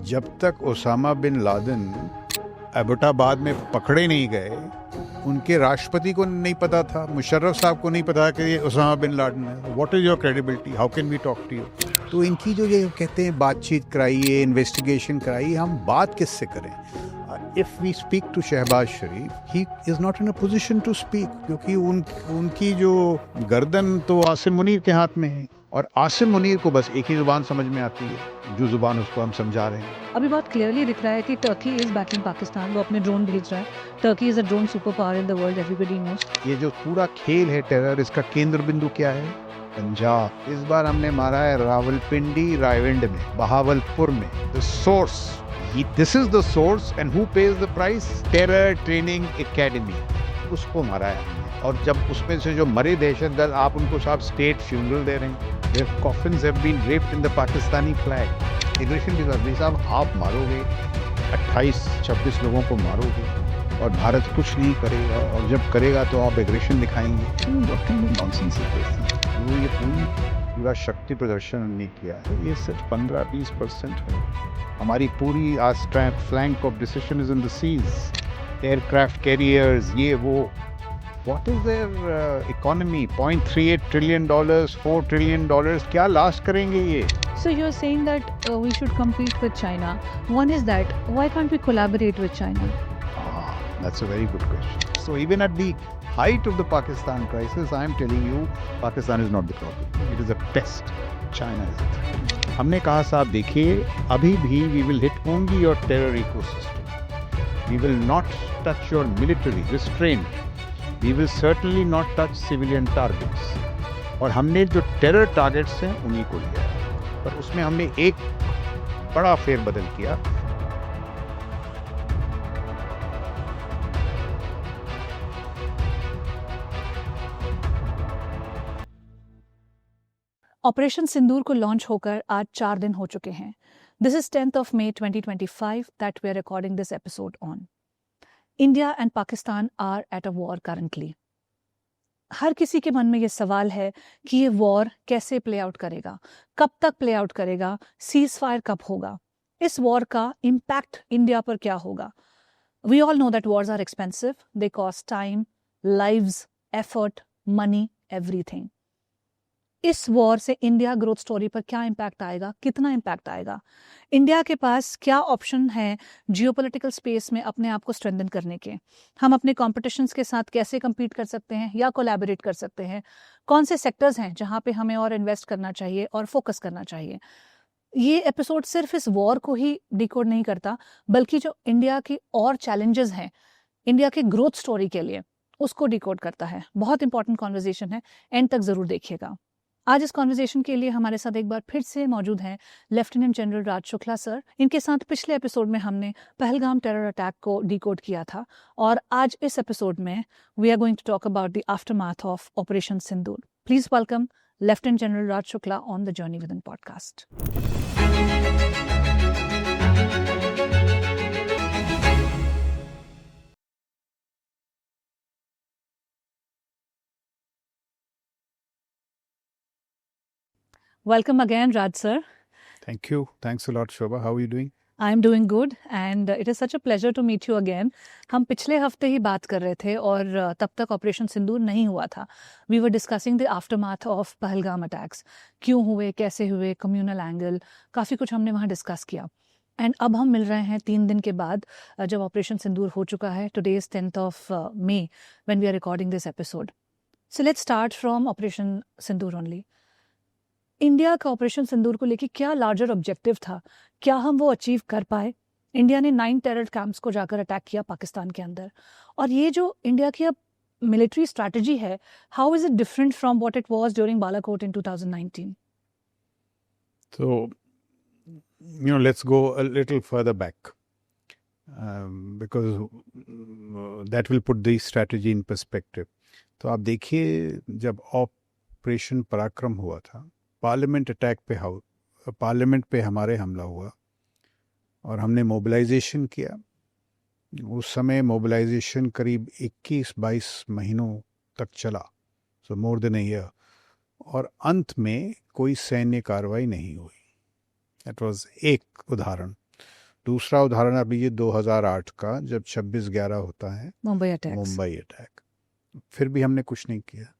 जब तक Osama bin Laden एबोटाबाद में पकड़े नहीं गए, उनके राष्ट्रपति को नहीं पता था, मुशर्रफ साहब को नहीं पता कि ये ओसामा बिन लादेन है। What is your credibility, how can we talk to you? तो इनकी जो ये कहते हैं बातचीत कराइए, इन्वेस्टिगेशन कराइए, हम बात किससे करें? If we speak to Shehbaz Sharif, he is not in a position to speak, क्योंकि उनकी जो गर्दन तो आसिम मुनीर के हाथ में है, और आसिम मुनीर को बस एक ही जुबान समझ में आती है, जो जुबान उसको हम समझा रहे हैं। अभी बहुत क्लियरली दिख रहा है कि टर्की इज बैकिंग पाकिस्तान, वो अपने ड्रोन भेज रहा है। Turkey is a drone super power in the world, everybody knows. ये जो पूरा खेल है टेरर, इसका केंद्र बिंदु क्या है? पंजाब। इस बार हमने मारा है रावलपिंडी, रायविंड में, बहावलपुर में। The source, this is the source, and who page the price? Terror training academy, उसको मारा है हमने। और जब उसमें से जो मरे दहशतगर्द, आप उनको साहब स्टेट फ्यूनरल दे रहे हैं। Their coffins have been draped in the Pakistani flag. Immigration के साथ साहब आप मारोगे 28-26 लोगों को मारोगे और भारत कुछ नहीं करेगा, और जब करेगा तो आप एग्रेशन दिखाएंगे। नॉनसेंस है। ये पूरा शक्ति प्रदर्शन नहीं किया है, ये सिर्फ 15-20% है। हमारी पूरी आज flank of decision is in the seas, aircraft carriers, ये वो। What is their economy? $0.38 trillion, $4 trillion, क्या लास्ट करेंगे ये? So you're saying that we should compete with China. One is that, why can't we collaborate with China? That's a very good question. So even at the height of the Pakistan crisis, I am telling you, Pakistan is not the problem. It is a pest. China is the threat. हमने कहा साहब देखिए, अभी भी we will hit only your terror ecosystem. We will not touch your military restraint. We will certainly not touch civilian targets. और हमने जो terror targets हैं उन्हीं को लिया है, पर उसमें हमने एक बड़ा फेरबदल किया। ऑपरेशन सिंदूर को लॉन्च होकर आज 4 दिन हो चुके हैं। This is 10th of May 2025 that we are recording this episode on. India and Pakistan are at a war currently. हर किसी के मन में ये सवाल है कि ये वॉर कैसे प्ले आउट करेगा, कब तक प्ले आउट करेगा, सीज फायर कब होगा, इस वॉर का इम्पैक्ट इंडिया पर क्या होगा। We all know that wars are expensive, they cost time, lives, effort, money, everything. इस वॉर से इंडिया ग्रोथ स्टोरी पर क्या इम्पैक्ट आएगा, कितना इम्पैक्ट आएगा, इंडिया के पास क्या ऑप्शन है जियोपॉलिटिकल स्पेस में अपने आप को स्ट्रेंथन करने के, हम अपने कॉम्पिटिशन्स के साथ कैसे compete कर सकते हैं या कोलैबोरेट कर सकते हैं, कौन से सेक्टर्स हैं जहां पे हमें और इन्वेस्ट करना चाहिए और फोकस करना चाहिए। ये एपिसोड सिर्फ इस वॉर को ही डिकोड नहीं करता, बल्कि जो इंडिया की और चैलेंजेस हैं इंडिया के ग्रोथ स्टोरी के लिए, उसको डिकोड करता है। बहुत इंपॉर्टेंट कॉन्वर्जेशन है, एंड तक जरूर देखिएगा। आज इस कॉन्वर्जेशन के लिए हमारे साथ एक बार फिर से मौजूद हैं lieutenant general Raj Shukla sir. इनके साथ पिछले एपिसोड में हमने पहलगाम टेरर अटैक को डिकोड किया था, और आज इस एपिसोड में we are going to talk about the aftermath of operation Sindoor. Please welcome lieutenant general Raj Shukla on the journey with in podcast. Welcome again, Raj sir. Thank you. Thanks a lot, Shobha. How are you doing? I'm doing good and it is such a pleasure to meet you again. हम पिछले हफ्ते ही बात कर रहे थे और तब तक ऑपरेशन सिंदूर नहीं हुआ था। We were discussing the aftermath of Pahalgam attacks. क्यों हुए, कैसे हुए, कम्युनल एंगल, काफ़ी कुछ हमने वहाँ डिस्कस किया। एंड अब हम मिल रहे हैं 3 दिन के बाद, जब ऑपरेशन सिंदूर हो चुका है। Today is 10th of May when we are recording this episode. So let's start from operation Sindoor only. India का ऑपरेशन सिंदूर को लेके क्या लार्जर ऑब्जेक्टिव था, क्या हम वो अचीव कर पाए? इंडिया ने 9 टेरर कैंप्स को जाकर अटैक किया पाकिस्तान के अंदर, और ये जो इंडिया की अब मिलिट्री स्ट्रैटेजी है, how is it different from what it was during Balakot in 2019? So, let's go a little further back, because that will put the strategy in perspective. तो आप देखिए, जब ऑपरेशन पराक्रम हुआ था, पार्लियामेंट पे हमारे हमला हुआ और हमने मोबिलाइजेशन किया। उस समय मोबिलाइजेशन करीब 21-22 महीनों तक चला, सो मोर देन अ ईयर, और अंत में कोई सैन्य कार्रवाई नहीं हुई। दैट वाज एक उदाहरण। दूसरा उदाहरण आप लीजिए 2008 का, जब 26/11 होता है, मुंबई अटैक्स। मुंबई अटैक, फिर भी हमने कुछ नहीं किया।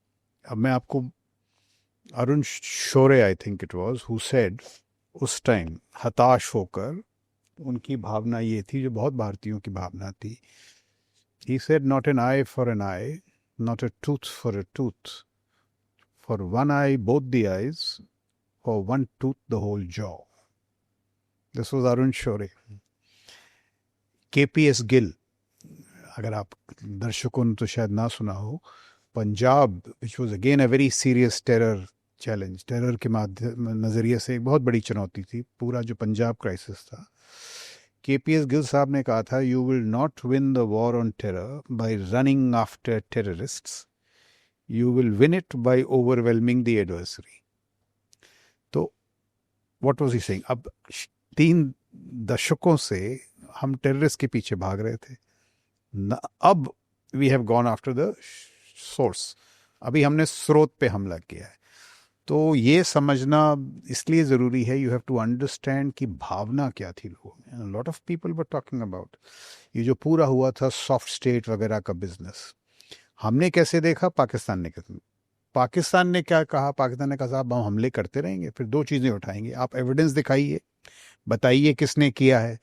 अब मैं आपको, Arun Shourie I think it was, who said उस टाइम हताश होकर, उनकी भावना ये थी जो बहुत भारतीयों की भावना थी, he said not an eye for an eye, not a tooth for a tooth, for one eye both the eyes, for one tooth the whole jaw. This was Arun Shore. KPS Gill, अगर आप दर्शकों ने तो शायद ना सुना हो, Punjab, which was again a very serious terror challenge, terror के माध्यम नज़रिए से एक बहुत बड़ी चुनौती थी, पूरा जो पंजाब क्राइसिस था। KPS गिल साहब ने कहा था, you will not win the war on terror bye running after terrorists, you will win it by overwhelming the adversary. तो व्हाट वाज ही सेइंग? अब 3 दशकों से हम टेररिस्ट के पीछे भाग रहे थे, अब we have gone after the source, अभी हमने स्रोत पे हमला किया है। तो ये समझना इसलिए ज़रूरी है, यू हैव टू अंडरस्टैंड कि भावना क्या थी लोगों में। Lot of people were talking about ये जो पूरा हुआ था सॉफ्ट स्टेट वगैरह का बिजनेस, हमने कैसे देखा, पाकिस्तान ने क्या कहा? पाकिस्तान ने कहा साहब हम हमले करते रहेंगे, फिर 2 चीज़ें उठाएंगे, आप एविडेंस दिखाइए, बताइए किसने किया है,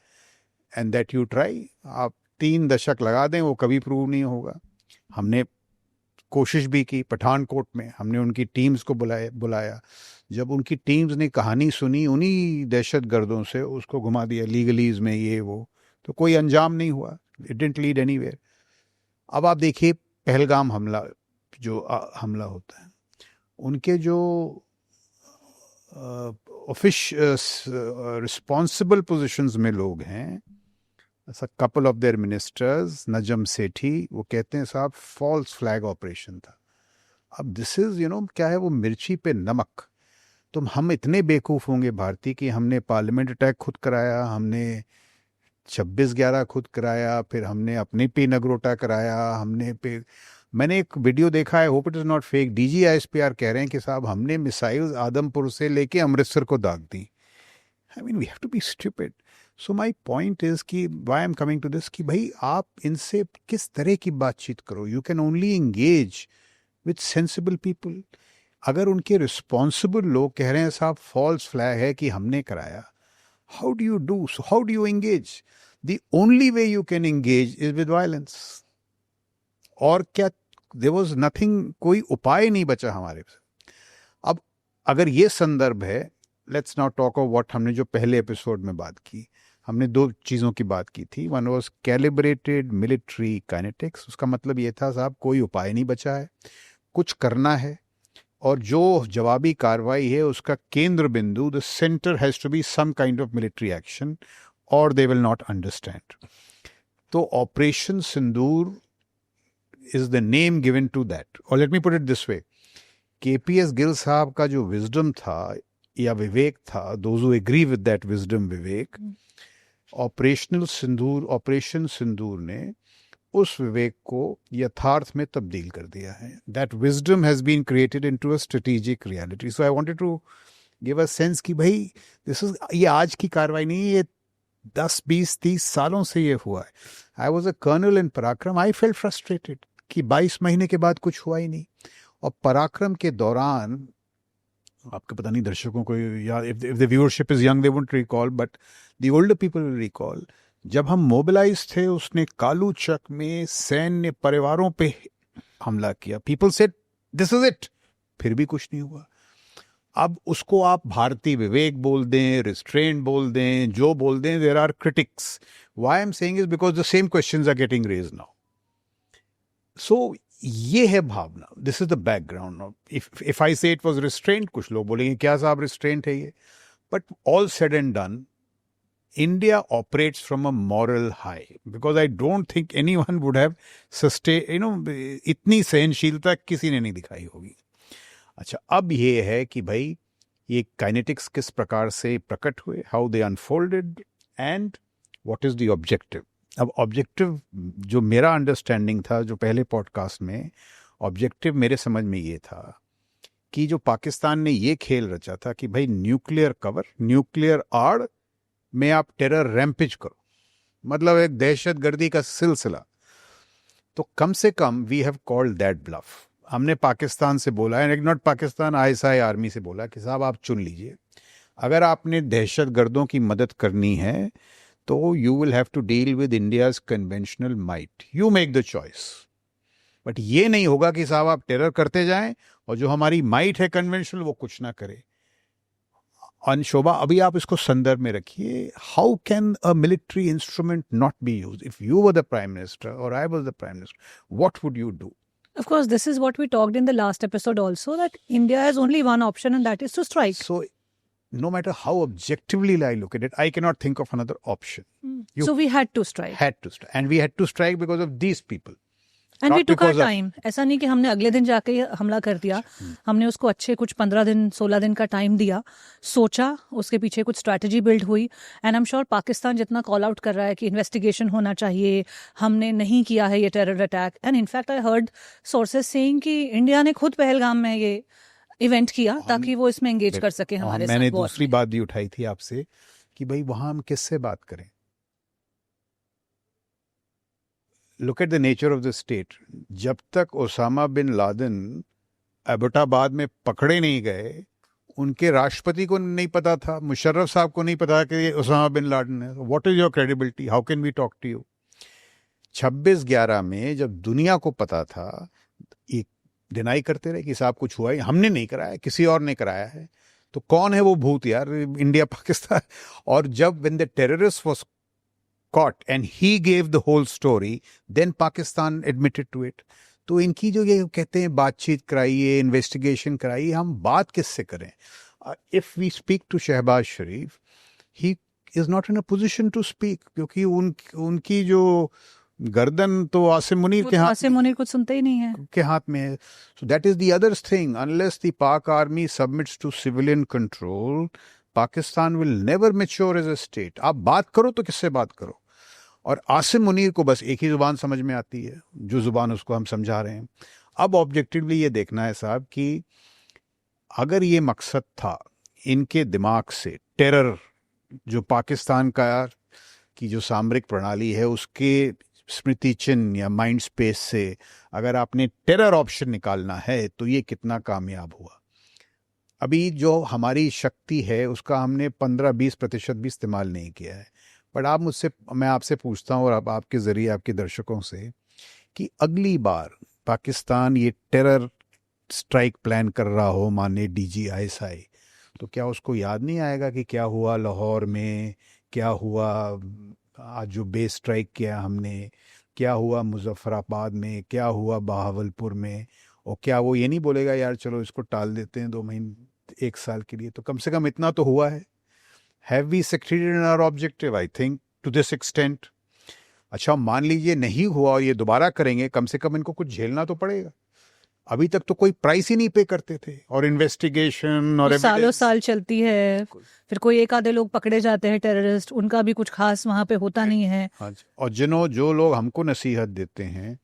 एंड दैट यू ट्राई। आप 3 दशक लगा दें, वो कभी प्रूव नहीं होगा। हमने कोशिश भी की, पठानकोट में हमने उनकी टीम्स को बुलाया, जब उनकी टीम्स ने कहानी सुनी उन्हीं दहशत गर्दों से, उसको घुमा दिया लीगलीज में, ये वो, तो कोई अंजाम नहीं हुआ, इट डिडंट लीड एनीवेयर। अब आप देखिए पहलगाम हमला, जो हमला होता है, उनके जो रिस्पॉन्सिबल पोजीशंस में लोग हैं, ऐसा couple of their ministers, Najam Sethi, वो कहते हैं साहब फॉल्स फ्लैग ऑपरेशन था। अब दिस इज क्या है, वो मिर्ची पे नमक। तो हम इतने बेवकूफ़ होंगे भारतीय कि हमने पार्लियामेंट अटैक खुद कराया, हमने 26/11 खुद कराया, फिर हमने अपने पे नगरोटा कराया, मैंने एक वीडियो देखा है, hope it is not fake, DGISPR कह रहे हैं कि साहब हमने मिसाइल्स आदमपुर से लेके अमृतसर को दाग दी। I mean we have to be stupid. So my point is कि why am coming to this, कि भाई आप इनसे किस तरह की बातचीत करो, you can only engage with sensible people. अगर उनके रिस्पॉन्सिबल लोग कह रहे हैं साहब फॉल्स फ्लैग है कि हमने कराया, how do you do, so how do you engage? The only way you can engage is with violence. और क्या, देयर वाज नथिंग, कोई उपाय नहीं बचा हमारे से। अब अगर ये संदर्भ है, let's not talk of what हमने जो पहले एपिसोड में बात की, हमने 2 चीज़ों की बात की थी। One was calibrated military kinetics, उसका मतलब ये था साहब कोई उपाय नहीं बचा है, कुछ करना है, और जो जवाबी कार्रवाई है उसका केंद्र बिंदु, the centre has to be some kind of military action और दे विल नॉट अंडरस्टैंड। तो operation Sindoor is the name given to that. और let me put it this way, KPS Gill साहब का जो विजडम था या विवेक था, those who agree with that wisdom, विवेक, ऑपरेशन सिंदूर ने उस विवेक को यथार्थ में तब्दील कर दिया है। That wisdom has been created into a strategic reality. So I wanted to give a sense कि भाई दिस इज, ये आज की कार्रवाई नहीं है, ये 10, 20, 30 सालों से ये हुआ है। आई वॉज अ कर्नल इन पराक्रम, आई फेल्ट फ्रस्ट्रेटेड कि 22 महीने के बाद कुछ हुआ ही नहीं। और पराक्रम के दौरान, आपको पता नहीं दर्शकों को, या if the viewership is young they won't recall, but the older people will recall, जब हम मोबिलाइज थे उसने कालू चक में सैन्य परिवारों पे हमला किया। People said this is it, फिर भी कुछ नहीं हुआ। अब उसको आप भारतीय विवेक बोल दें, रिस्ट्रेंट बोल दें, जो बोल दें, there are critics. Why I am saying is because the same questions are getting raised now. So ये है भावना, this is the background. If I say it was restraint, कुछ लोग बोलेंगे क्या साहब रिस्ट्रेंट है ये, but all said and done, India operates from a moral high, because I don't think anyone would have sustained, इतनी सहनशीलता किसी ने नहीं दिखाई होगी। अच्छा, अब ये है कि भाई ये काइनेटिक्स किस प्रकार से प्रकट हुए, how they unfolded, and what is the objective. अब ऑब्जेक्टिव जो मेरा अंडरस्टैंडिंग था, जो पहले पॉडकास्ट में, ऑब्जेक्टिव मेरे समझ में ये था कि जो पाकिस्तान ने ये खेल रचा था कि भाई न्यूक्लियर कवर, न्यूक्लियर आड़ में आप टेरर रैम्पेज करो, मतलब एक दहशतगर्दी का सिलसिला, तो कम से कम we have called that bluff. हमने पाकिस्तान से बोला है, नॉट पाकिस्तान, आईएसआई आर्मी से बोला कि साहब आप चुन लीजिए, अगर आपने दहशतगर्दों की मदद करनी है तो you will have to deal with India's conventional might, you make the choice. But ये नहीं होगा कि साहब आप टेरर करते जाएं और जो हमारी माइट है कन्वेंशनल वो कुछ ना करे। शोभा, अभी आप इसको संदर्भ में रखिए, how can a military instrument not be used? If you were the prime minister और I was the prime minister, what would you do? Of course, this is what we talked in the last episode also, that India has only one option and that is to strike. So no matter how objectively I look at it, I cannot think of another option. So we had to strike. And we had to strike because of these people. And we Not took our because of- time. ऐसा नहीं कि हमने अगले दिन जाके हमला कर दिया, हमने उसको अच्छे कुछ 15 दिन 16 दिन का टाइम दिया, सोचा, उसके पीछे कुछ स्ट्रैटेजी बिल्ड हुई। And I am sure Pakistan जितना कॉल आउट कर रहा है कि इन्वेस्टिगेशन होना चाहिए, हमने नहीं किया है ये terror attack, and in fact I heard sources saying कि इंडिया ने खुद पहलगाम में ये इवेंट किया ताकि वो इसमें एंगेज कर सके हमारे साथ। मैंने war दूसरी में। बात भी उठाई थी आपसे कि भाई वहां हम किससे बात करें? Look at the nature of the state. जब तक ओसामा बिन लादेन एबटाबाद में पकड़े नहीं गए, उनके राष्ट्रपति को नहीं पता था, मुशर्रफ साहब को नहीं पता कि ये ओसामा बिन लादेन है। What is your credibility? How can we talk to you? 26/11 में जब दुनिया को पता था, एक डिनाई करते रहे कि साहब कुछ हुआ ही, हमने नहीं कराया, किसी और ने कराया है। तो कौन है वो भूत यार? इंडिया पाकिस्तान। और जब when the terrorist was caught and he gave the whole story, then Pakistan admitted to it. तो इनकी जो ये कहते हैं बातचीत कराइए, इन्वेस्टिगेशन कराइए, हम बात किससे करें? If we speak to Shahbaz Sharif, he is not in a position to speak, क्योंकि उनकी जो गर्दन तो आसिम मुनीर के हाथ, आसिम मुनीर कुछ सुनते ही नहीं है के हाथ में है। So that is the other thing. Unless the Pak army submits to civilian control, Pakistan will never mature as a state. आप बात करो तो किससे बात करो? और आसिम मुनीर को बस एक ही जुबान समझ में आती है, जो जुबान उसको हम समझा रहे हैं। अब ऑब्जेक्टिवली ये देखना है साहब कि अगर ये मकसद था इनके दिमाग से टेरर, जो पाकिस्तान का की जो सामरिक प्रणाली है उसके स्मृति चिन्ह या माइंड स्पेस से अगर आपने टेरर ऑप्शन निकालना है, तो ये कितना कामयाब हुआ? अभी जो हमारी शक्ति है उसका हमने 15-20% भी इस्तेमाल नहीं किया है। बट मैं आपसे पूछता हूँ और अब आपके ज़रिए आपके दर्शकों से कि अगली बार पाकिस्तान ये टेरर स्ट्राइक प्लान कर रहा हो, माने DGISI, तो क्या उसको याद नहीं आएगा कि क्या हुआ लाहौर में, क्या हुआ आज जो बेस स्ट्राइक किया हमने, क्या हुआ मुजफ्फराबाद में, क्या हुआ बहावलपुर में? और क्या वो ये नहीं बोलेगा यार चलो इसको टाल देते हैं 2 महीने 1 साल के लिए? तो कम से कम इतना तो हुआ है। Have we succeeded in our objective? I think to this extent. अच्छा, मान लीजिए नहीं हुआ और ये दोबारा करेंगे, कम से कम इनको कुछ झेलना तो पड़ेगा। अभी तक तो कोई प्राइस ही नहीं पे करते थे, और इन्वेस्टिगेशन और सालों साल चलती है, फिर कोई एक आधे लोग पकड़े जाते हैं टेररिस्ट, उनका भी कुछ खास वहां पे होता नहीं है। हाँ, और जो लोग हमको नसीहत देते हैं,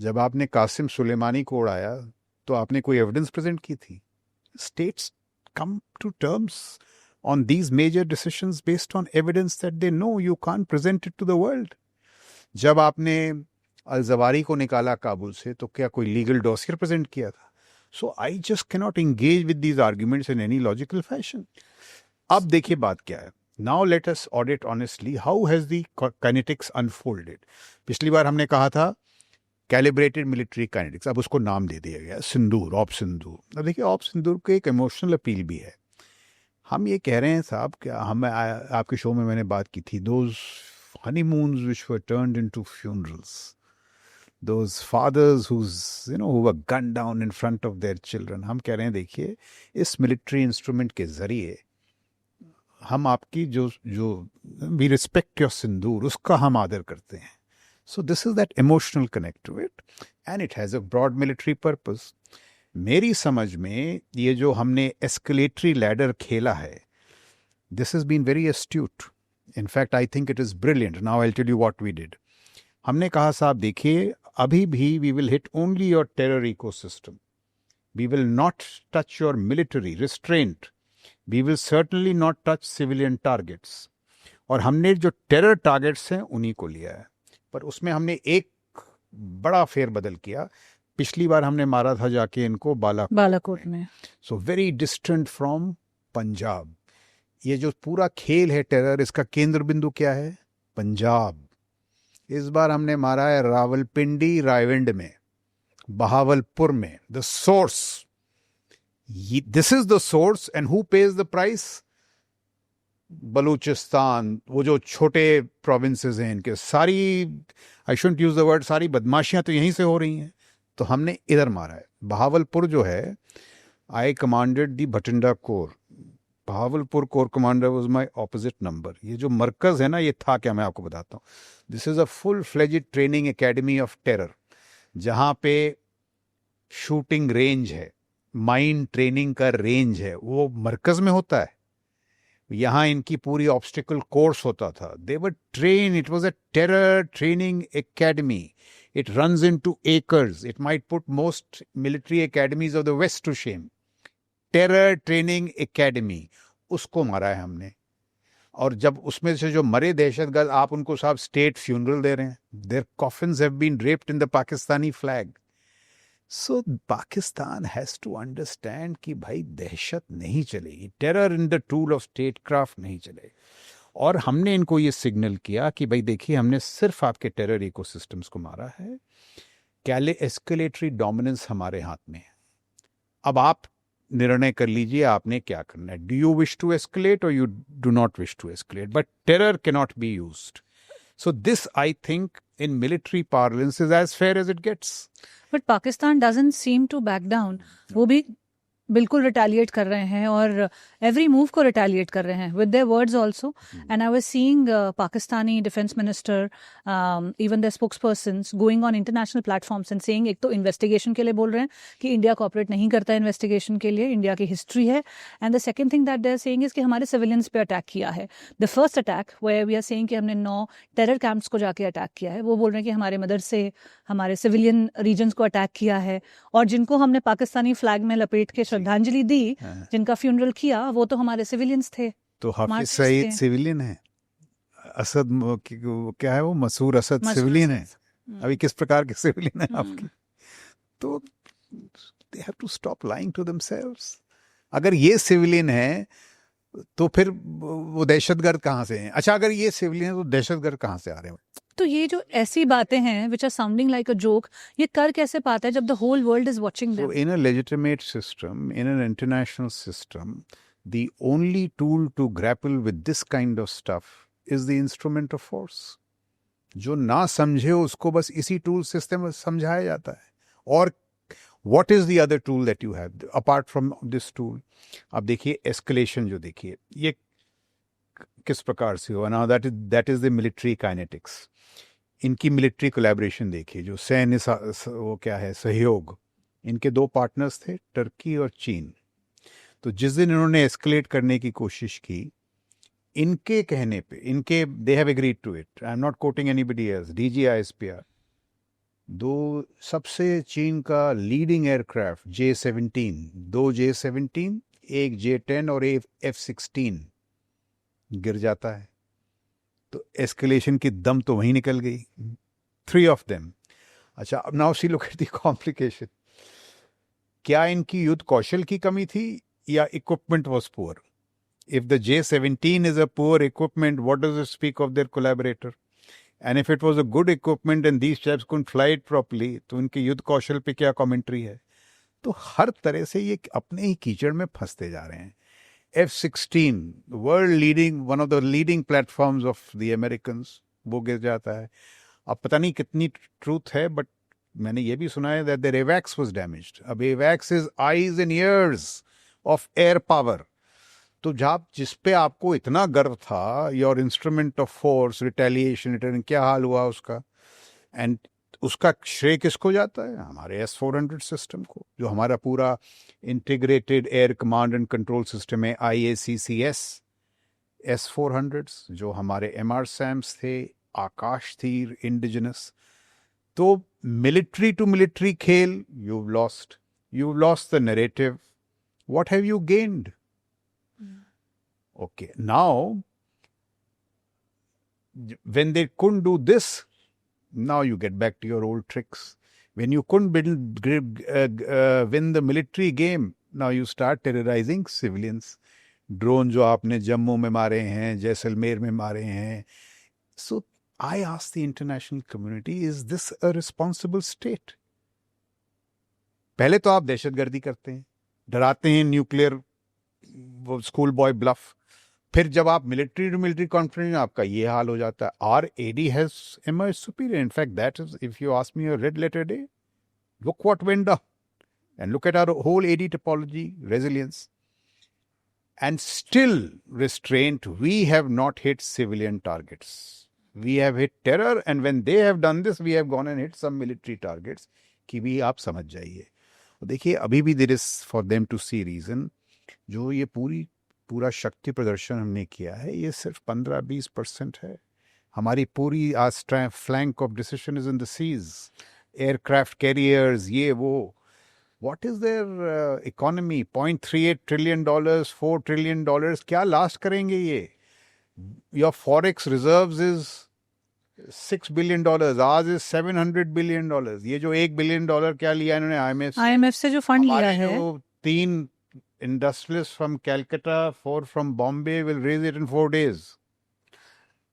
जब आपने कासिम सुलेमानी को उड़ाया तो आपने कोई एविडेंस प्रेजेंट की थी? States come to terms on these major decisions based on evidence that they know. You can't present it to the world. जब आपने अल-जवारी को निकाला काबुल से, तो क्या कोई लीगल डॉसियर प्रेजेंट किया था? So I just cannot engage with these arguments in any logical fashion. अब देखिए बात क्या है। Now let us audit honestly how has the kinetics unfolded. पिछली बार हमने कहा था कैलिब्रेटेड मिलिट्री काइनेटिक्स, अब उसको नाम दे दिया गया सिंदूर, ऑप सिंदूर। अब देखिए ऑप सिंदूर को एक इमोशनल अपील भी है। हम ये कह रहे हैं साहब, क्या हम आपके शो में मैंने बात की थी, those honeymoons which were turned into funerals, those fathers who were gun down in front of their children. हम कह रहे हैं देखिए, इस मिलिट्री इंस्ट्रूमेंट के जरिए हम आपकी जो वी रिस्पेक्ट योर सिंदूर, उसका हम आदर करते हैं। So this is that emotional connect to it and it has a broad military purpose. मेरी समझ में ये जो हमने एस्केलेटरी लैडर खेला है, this is been very astute. In fact I think it is brilliant. Now I will tell you what we did. हमने कहा साहब देखिए, अभी भी we will hit only your terror ecosystem, we will not touch your military restraint, we will certainly not touch civilian targets. और हमने जो terror targets हैं उन्हीं को लिया है। पर उसमें हमने एक बड़ा फेरबदल किया। पिछली बार हमने मारा था जाके इनको बालाकोट में, so very distant from Punjab. ये जो पूरा खेल है टेरर, इसका केंद्र बिंदु क्या है? पंजाब। इस बार हमने मारा है रावलपिंडी रायविंड में, बहावलपुर में। The source, this is the source and who page the price? Balochistan, वो जो छोटे प्रोविंसेस हैं इनके, सारी, I shouldn't use the word, सारी बदमाशियां तो यहीं से हो रही हैं। तो हमने इधर मारा है। बहावलपुर जो है, I commanded the Bhatinda corps. Bahawalpur corps commander was my opposite number. ये जो मरकज है ना, ये था क्या, मैं आपको बताता हूँ। This is a full fledged training academy of terror, जहां पे शूटिंग रेंज है, माइंड ट्रेनिंग का रेंज है, वो मरकज में होता है। यहाँ इनकी पूरी ऑब्स्टिकल कोर्स होता था। They were train, it was a terror training academy. It runs into acres. It might put most military academies of the west to shame. Terror training academy, उसको मारा है हमने। और जब उसमें से जो मरे दहशतगर्द, आप उनको साहब स्टेट फ्यूनरल दे रहे हैं। Their coffins have been draped in the Pakistani flag. So Pakistan has to understand कि भाई दहशत नहीं चलेगी, terror in the tool of state craft नहीं चले। और हमने इनको ये सिग्नल किया कि भाई देखिए, हमने सिर्फ आपके टेरर इकोसिस्टम्स को मारा है, कैले एस्केलेटरी डोमिनेंस हमारे हाथ में है। अब आप निर्णय कर लीजिए आपने क्या करना है। Do you wish to escalate और you do not wish to escalate, but terror cannot be used. So this, I think, in military parlance is as fair as it gets. But Pakistan doesn't seem to back down. वो भी बिल्कुल retaliate कर रहे हैं और every move को retaliate कर रहे हैं with their words also. And I was seeing Pakistani defence minister, even the spokespersons going on international platforms and saying, एक तो इन्वेस्टिगेशन के लिए बोल रहे हैं कि इंडिया कोऑपरेट नहीं करता इन्वेस्टिगेशन के लिए, इंडिया की हिस्ट्री है। And the second thing that they are saying is कि हमारे सिविलियंस पे अटैक किया है। The first attack where we are saying कि हमने 9 टेरर कैंप्स को जाके अटैक किया है, वो बोल रहे हैं कि हमारे मदरसे, हमारे सिविलियन रीजन्स को अटैक किया है। और जिनको हमने पाकिस्तानी फ्लैग में लपेट के श्रद्धांजलि दी, जिनका फ्यूनरल किया, वो तो हमारे सिविलियंस थे। तो हाफिज सईद सिविलियन है, असद क्या है वो, मसूर असद सिविलियन है। अभी किस प्रकार के सिविलियन है आपकी? तो they have to stop lying to themselves. अगर ये सिविलियन है तो फिर वो दहशतगर्द कहाँ से हैं? अच्छा, अगर ये सिविलियन है तो दहशतगर्द कहाँ से आ रहे हैं? तो ये जो ऐसी बातें हैं which are sounding like a joke, ये कर कैसे पाता है जब the whole world is watching them? So in a legitimate system, in an international system, the only tool to grapple with this kind of stuff is the instrument of force. जो ना समझे उसको बस इसी टूल सिस्टम में समझाया जाता है। और what is the other tool that you have apart from this tool? अब देखिए एस्केलेशन, जो देखिए ये किस प्रकार से हुआ ना, that is the military kinetics. इनकी मिलिट्री कोलैबोरेशन देखिए, जो सैन्य वो क्या है, सहयोग। इनके 2 पार्टनर्स थे, टर्की और चीन। तो जिस दिन इन्होंने एस्केलेट करने की कोशिश की, इनके कहने पे, इनके they have agreed to it, I am not quoting anybody else, DGISPR, 2 सबसे चीन का leading aircraft J-17, 2 J-17, 1 J-10 और एक F-16 गिर जाता है। तो एस्केलेशन की दम तो वहीं निकल गई, 3 of them। अच्छा, अब now see look at the complication. क्या इनकी युद्ध कौशल की कमी थी या equipment was poor? If the J-17 is a poor equipment, what does it speak of their collaborator? And if it was a good equipment and these chaps couldn't fly it properly, तो इनके युद्ध कौशल पे क्या commentary है? तो हर तरह से ये अपने ही कीचड़ में फंसते जा रहे हैं। F-16, world leading, one of the leading platforms of the Americans, वो गिर जाता है। अब पता नहीं कितनी ट्रूथ है, बट मैंने ये भी सुना है that their AWACS was damaged. अब AWACS is eyes and ears of air power. तो जब जिस पे आपको इतना गर्व था, your instrument of force, retaliation, क्या हाल हुआ उसका? एंड उसका श्रेय किसको जाता है? हमारे S-400 सिस्टम को, जो हमारा पूरा integrated air command and control system है, IACCS S-400s, जो हमारे MRSAMs थे, आकाश तीर इंडिजिनस। तो मिलिट्री टू मिलिट्री खेल, you've lost the narrative. What have you gained? Okay, now when they couldn't do this, now you get back to your old tricks. When you couldn't win the military game, now you start terrorizing civilians. Drone जो आपने जम्मू में मारे हैं, जैसलमेर में मारे हैं. So I ask the international community, is this a responsible state? पहले तो आप दहशतगर्दी करते हैं, डराते हैं, न्यूक्लियर स्कूल बॉय ब्लफ. फिर जब आप मिलिट्री टू मिलिट्री कॉन्फ्रेंस, आपका ये हाल हो जाता है. R AD has emerged superior. In fact, that is, if you ask me, a red letter day. Look what went down. And look at our whole AD topology, resilience. And still restraint, we have not hit civilian targets. We have hit terror, and when they have done this, we have gone and hit some military targets. कि भी आप समझ जाइए. देखिए, अभी भी there is for them to see reason. जो ये पूरा शक्ति प्रदर्शन हमने किया है, ये सिर्फ 15-20% है. हमारी पूरी आज flank of decision is in the seas. Aircraft carriers, ये वो. What is their economy? $0.38 trillion, $4 trillion. क्या last करेंगे ये? Your forex reserves is $6 billion. आज is $700 billion. ये जो $1 billion क्या लिया इन्होंने IMF से जो फंड लिया है, जो 3 industrialists from Calcutta, 4 from Bombay will raise it in 4 days.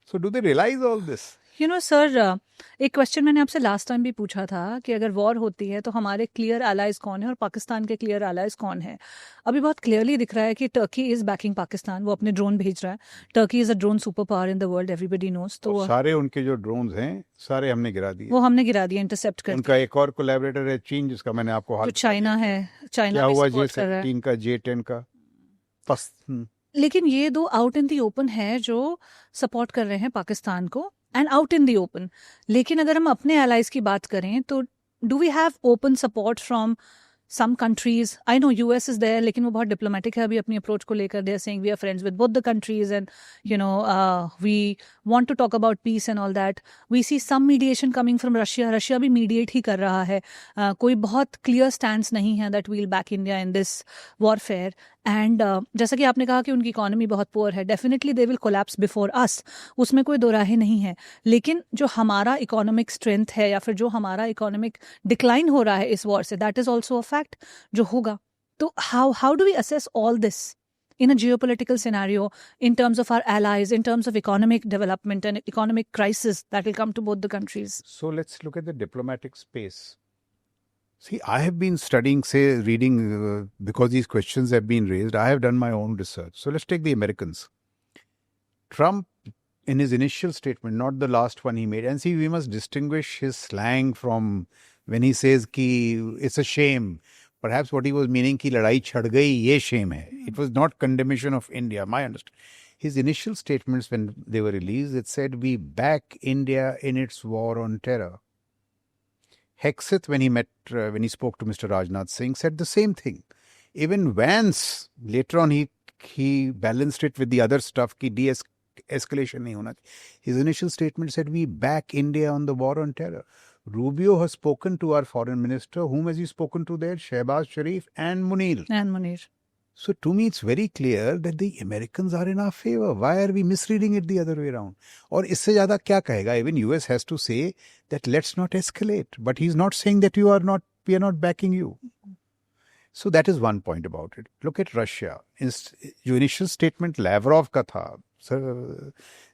So do they realize all this? You know sir, एक क्वेश्चन मैंने आपसे लास्ट टाइम भी पूछा था कि अगर वॉर होती है तो हमारे क्लियर एलाइज कौन है और पाकिस्तान के क्लियर एलाइज कौन है. अभी बहुत क्लियरली दिख रहा है कि टर्की इज बैकिंग पाकिस्तान. वो अपने ड्रोन भेज रहा है. Turkey is a drone super power in the world, everybody knows. तो सारे उनके जो ड्रोन्स हैं सारे हमने गिरा दिए. वो हमने गिरा दिया, इंटरसेप्ट कर. उनका एक और कोलैबोरेटर है चीन, जिसका मैंने आपको हाल चाइना है. चाइना क्या हुआ J-17 का, J-10 का. लेकिन ये दो आउट इन दी ओपन है जो सपोर्ट कर रहे हैं पाकिस्तान को, and out in the open. लेकिन अगर हम अपने एलाइज की बात करें तो do we have open support from some countries? I know US is there, लेकिन वो बहुत diplomatic है अभी अपनी approach को लेकर. They are saying we are friends with both the countries and we want to talk about peace and all that. We see some mediation coming from Russia. Russia भी mediate ही कर रहा है. कोई बहुत clear stance नहीं है that we'll back India in this warfare. And जैसा कि आपने कहा कि उनकी इकोनॉमी बहुत पुअर है, definitely they will collapse before us, उसमें कोई दो राहें नहीं है. लेकिन जो हमारा इकोनॉमिक स्ट्रेंथ है या फिर जो हमारा इकोनॉमिक डिक्लाइन हो रहा है इस वॉर से, that is also a fact जो होगा. तो how do we assess all this in a geopolitical scenario in terms of our allies, in terms of economic development and economic crisis that will come to both the countries? So let's look at the diplomatic space. See, I have been studying, reading, because these questions have been raised, I have done my own research. So let's take the Americans. Trump, in his initial statement, not the last one he made, and see, we must distinguish his slang from when he says ki it's a shame. Perhaps what he was meaning ki ladai chhad gayi, ye shame hai. It was not condemnation of India, my understanding. His initial statements when they were released, it said, we back India in its war on terror. Hegseth, when he spoke to Mr. Rajnath Singh, said the same thing. Even Vance, later on, he balanced it with the other stuff, ki de-escalation nahi hona. His initial statement said, we back India on the war on terror. Rubio has spoken to our foreign minister. Whom has he spoken to there? Shehbaz Sharif and Munir. So to me, it's very clear that the Americans are in our favor. Why are we misreading it the other way around? और इससे ज़्यादा क्या कहेगा? Even US has to say that let's not escalate. But he's not saying that we are not backing you. So that is one point about it. Look at Russia. जो initial statement Lavrov का था,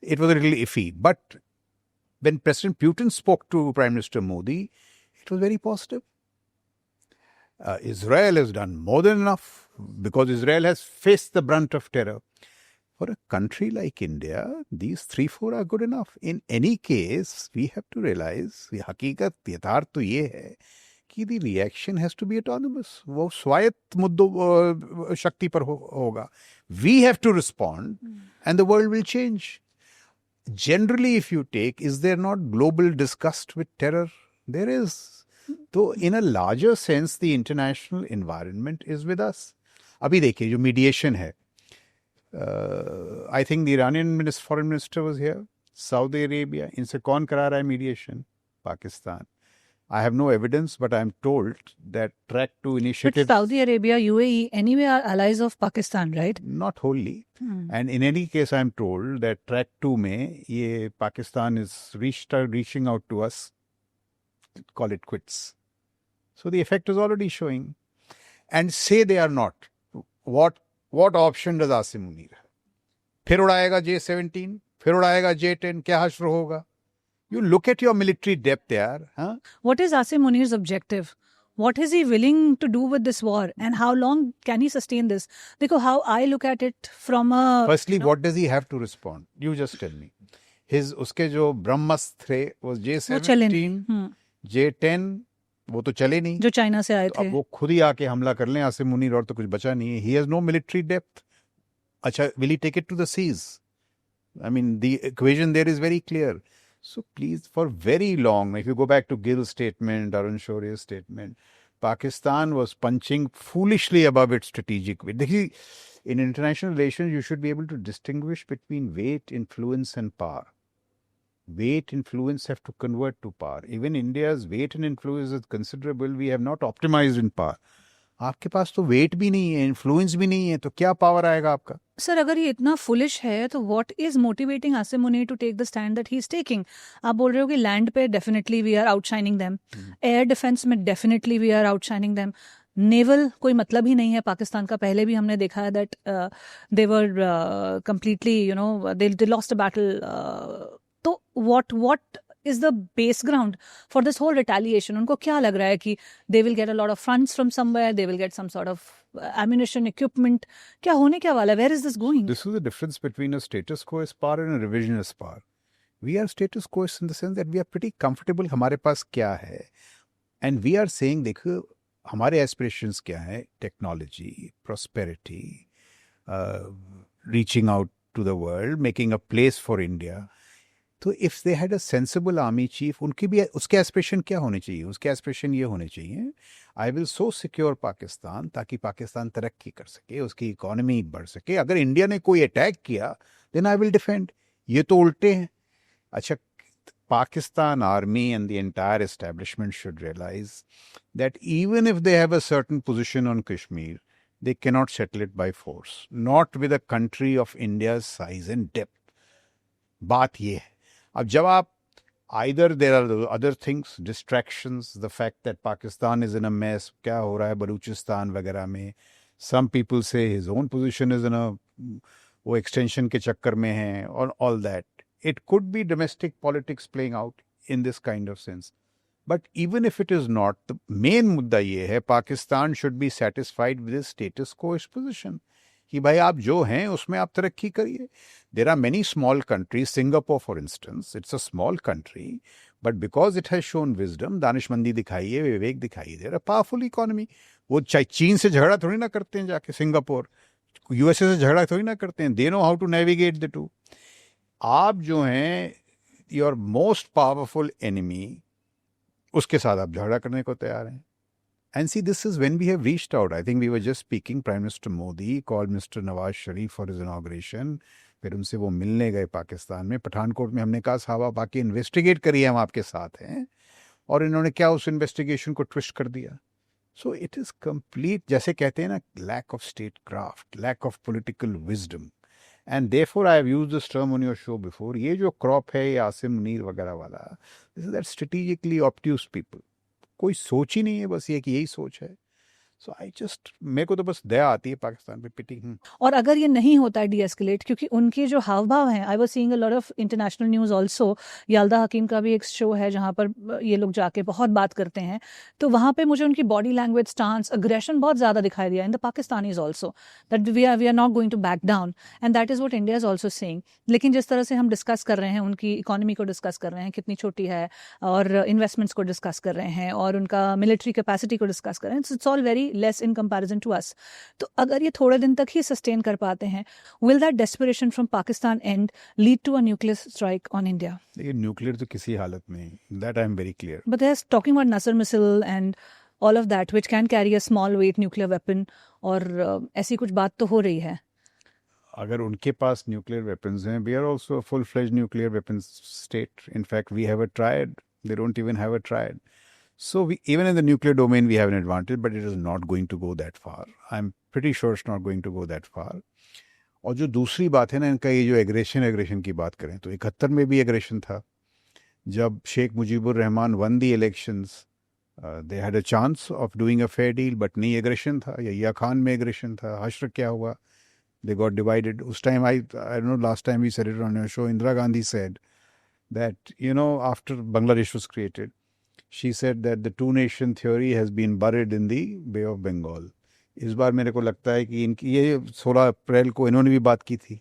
it was a little iffy. But when President Putin spoke to Prime Minister Modi, it was very positive. Israel has done more than enough because Israel has faced the brunt of terror. For a country like India, these 3-4 are good enough. In any case, we have to realize, हकीकत यथार्थ तो ये है कि the reaction has to be autonomous. वो स्वायत्त मुद्दों शक्ति पर होगा. We have to respond and the world will change. Generally, if you take, is there not global disgust with terror? There is. So, in a larger sense, the international environment is with us. अभी देखिए जो mediation है, I think the Iranian foreign minister was here, Saudi Arabia, इनसे कौन करा रहा है mediation? Pakistan. I have no evidence, but I'm told that Track 2 But initiative... Saudi Arabia, UAE, anyway are allies of Pakistan, right? Not wholly. Hmm. And in any case, I'm told that Track 2 में ये Pakistan is reaching out to us, call it quits. So the effect is already showing. And say they are not. What option does Asim Munir have? फिर उड़ाएगा J-17, फिर उड़ाएगा J-10, क्या हश्र होगा? You look at your military depth यार, huh? What is Asim Munir's objective? What is he willing to do with this war? And how long can he sustain this? Dekho, how I look at it from a... Firstly, what does he have to respond? You just tell me. उसके जो ब्रह्मस्त्र थे, वो J-17, J-10, वो तो चले नहीं. जो China से आए तो थे. अब वो खुद ही आके हमला कर लें आसिम मुनीर, और तो कुछ बचा नहीं है. He has no military depth. अच्छा, will he take it to the seas? I mean, the equation there is very clear. So please, for very long, if you go back to Gill's statement, Arun Shaurya's statement, Pakistan was punching foolishly above its strategic weight. देखिए, in international relations, you should be able to distinguish between weight, influence, and power. Weight, influence have to convert to power. Even India's weight and influence is considerable. We have not optimized in power. आपके पास तो wait भी नहीं है, influence भी नहीं है, तो क्या पावर आएगा आपका? सर, अगर ये इतना फुलिश है तो what is motivating Asim Munir to take the stand that he is taking? आप बोल रहे हो कि लैंड पे definitely we are outshining them, air defence में definitely we are outshining them, naval कोई मतलब ही नहीं है पाकिस्तान का. पहले भी हमने देखा है that they were completely they lost a battle. तो what is the base ground for this whole retaliation? उनको क्या लग रहा है कि they will get a lot of funds from somewhere, they will get some sort of ammunition, equipment? क्या होने क्या वाला है? Where is this going? This is the difference between a status quoist power and a revisionist power. We are status quoist in the sense that we are pretty comfortable. हमारे पास क्या है? And we are saying, देखो, हमारे aspirations क्या है? Technology, prosperity, reaching out to the world, making a place for India. तो if they had a sensible army chief, उनकी भी उसके एस्पिरेशन क्या होने चाहिए? उसके एस्पिरेशन ये होने चाहिए, I will so secure Pakistan, ताकि पाकिस्तान तरक्की कर सके, उसकी इकोनॉमी बढ़ सके. अगर इंडिया ने कोई अटैक किया, देन आई विल डिफेंड. ये तो उल्टे हैं. अच्छा, Pakistan army and the entire establishment should realize that even if they have a certain position on Kashmir, they cannot settle it by force. Not with a country of India's size and depth. बात ये है. अब जब आप either there are other things, distractions, the fact that Pakistan is in a mess, क्या हो रहा है बलूचिस्तान वगैरह में, some people say his own position is in a वो extension के चक्कर में है, और all that. It could be domestic politics playing out in this kind of sense. But even if it is not, the main मुद्दा ये है, Pakistan should be satisfied with its status quo position. कि भाई आप जो हैं उसमें आप तरक्की करिए. There are many small countries, Singapore for instance, it's a small country, but because it has shown wisdom, दानिशमंदी दिखाई है, विवेक दिखाई दे रहा, powerful economy. वो चीन से झगड़ा थोड़ी ना करते हैं जाके, सिंगापुर यूएसए से झगड़ा थोड़ी ना करते हैं. They know how to navigate the two. आप जो हैं, your most powerful enemy, उसके साथ आप झगड़ा करने को तैयार हैं. And see, this is when we have reached out. I think we were just speaking, Prime Minister Modi called Mr. Nawaz Sharif for his inauguration. फिर उनसे वो मिलने गए पाकिस्तान में, पठानकोट में. हमने कहा साहब आप आके इन्वेस्टिगेट करिए, हम आपके साथ हैं. और इन्होंने क्या उस इन्वेस्टिगेशन को ट्विस्ट कर दिया. सो इट इज़ कंप्लीट, जैसे कहते हैं ना, lack of state craft, lack of political wisdom. And therefore I have used this term on your show before. ये जो क्रॉप है, ये आसिम मुनीर वगैरह वाला, this is that strategically obtuse people. कोई सोच ही नहीं है, बस ये कि यही सोच है. सो आई जस्ट, मेरे को तो बस दया आती है पाकिस्तान पे, पिटी. और अगर ये नहीं होता है डीएस्केलेट, क्योंकि उनके जो हाव भाव हैं, I was seeing a lot of international news also. Yalda Hakim का भी एक शो है जहाँ पर ये लोग जाके बहुत बात करते हैं, तो वहाँ पे मुझे उनकी बॉडी लैंग्वेज, स्टांस, अग्रेशन बहुत ज़्यादा दिखाई दिया in the Pakistanis also, that we are not going to back down, and that is what India is also saying. लेकिन जिस तरह से हम डिस्कस कर रहे हैं, उनकी इकोनॉमी को डिस्कस कर रहे हैं, कितनी छोटी है, और इन्वेस्टमेंट्स को डिस्कस कर रहे हैं, और उनका मिलिट्री कैपेसिटी को डिस्कस कर रहे हैं, it's all very less in comparison to us. तो अगर ये थोड़े दिन तक ही सस्टेन कर पाते हैं, will that desperation from Pakistan end lead to a nuclear strike on India? लेकिन न्यूक्लियर तो किसी हालत में, that I am very clear. But they're talking about Nasser missile and all of that, which can carry a small weight nuclear weapon, और ऐसी कुछ बात तो हो रही है. अगर उनके पास न्यूक्लियर वेपन्स हैं, we are also a full-fledged nuclear weapons state. In fact, we have a triad. They don't even have a triad. So even in the nuclear domain, we have an advantage, but it is not going to go that far. I'm pretty sure it's not going to go that far. और जो दूसरी बात है ना, इनका ये जो aggression की बात करें तो 71 में भी एग्रेशन था जब Sheikh Mujibur Rahman won the elections. They had a chance of doing a fair deal, but नहीं एग्रेशन था. यहिया खान में एग्रेशन था. हश्र क्या हुआ? They got divided. उस time I don't know, last time we said it on your show, Indira Gandhi said that, after Bangladesh was created, she said that the two-nation theory has been buried in the Bay of Bengal. इस बार मेरे को लगता है कि इनकी ये 16 अप्रैल को इन्होंने भी बात की थी.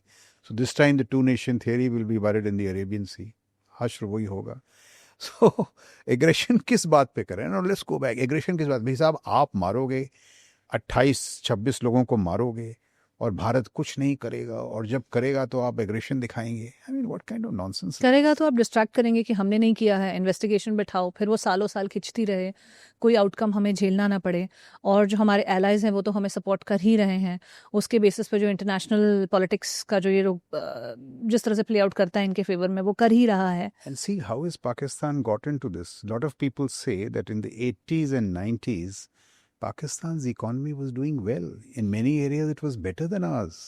So this time the two-nation theory will be buried in the Arabian Sea. हश्र वही होगा. So aggression किस बात पे करें? No, let's go back. Aggression किस बात? भाई साहब, आप मारोगे 28-26 लोगों को मारोगे और भारत कुछ नहीं करेगा, और जब करेगा तो आप एग्रेशन दिखाएंगे. I mean what kind of nonsense. करेगा तो आप डिस्ट्रैक्ट करेंगे कि हमने नहीं किया है, इन्वेस्टिगेशन बैठाओ, फिर वो सालों साल खिंचती रहे, कोई आउटकम हमें झेलना ना पड़े, और जो हमारे एलाइज हैं वो तो हमें सपोर्ट कर ही रहे हैं. उसके बेसिस पे जो इंटरनेशनल पॉलिटिक्स का जो ये जिस तरह से प्ले आउट करता है इनके फेवर में, वो कर ही रहा है. And see how is Pakistan got into this. Lot of people say that in the 80s and 90s Pakistan's economy was doing well. In many areas it was better than ours.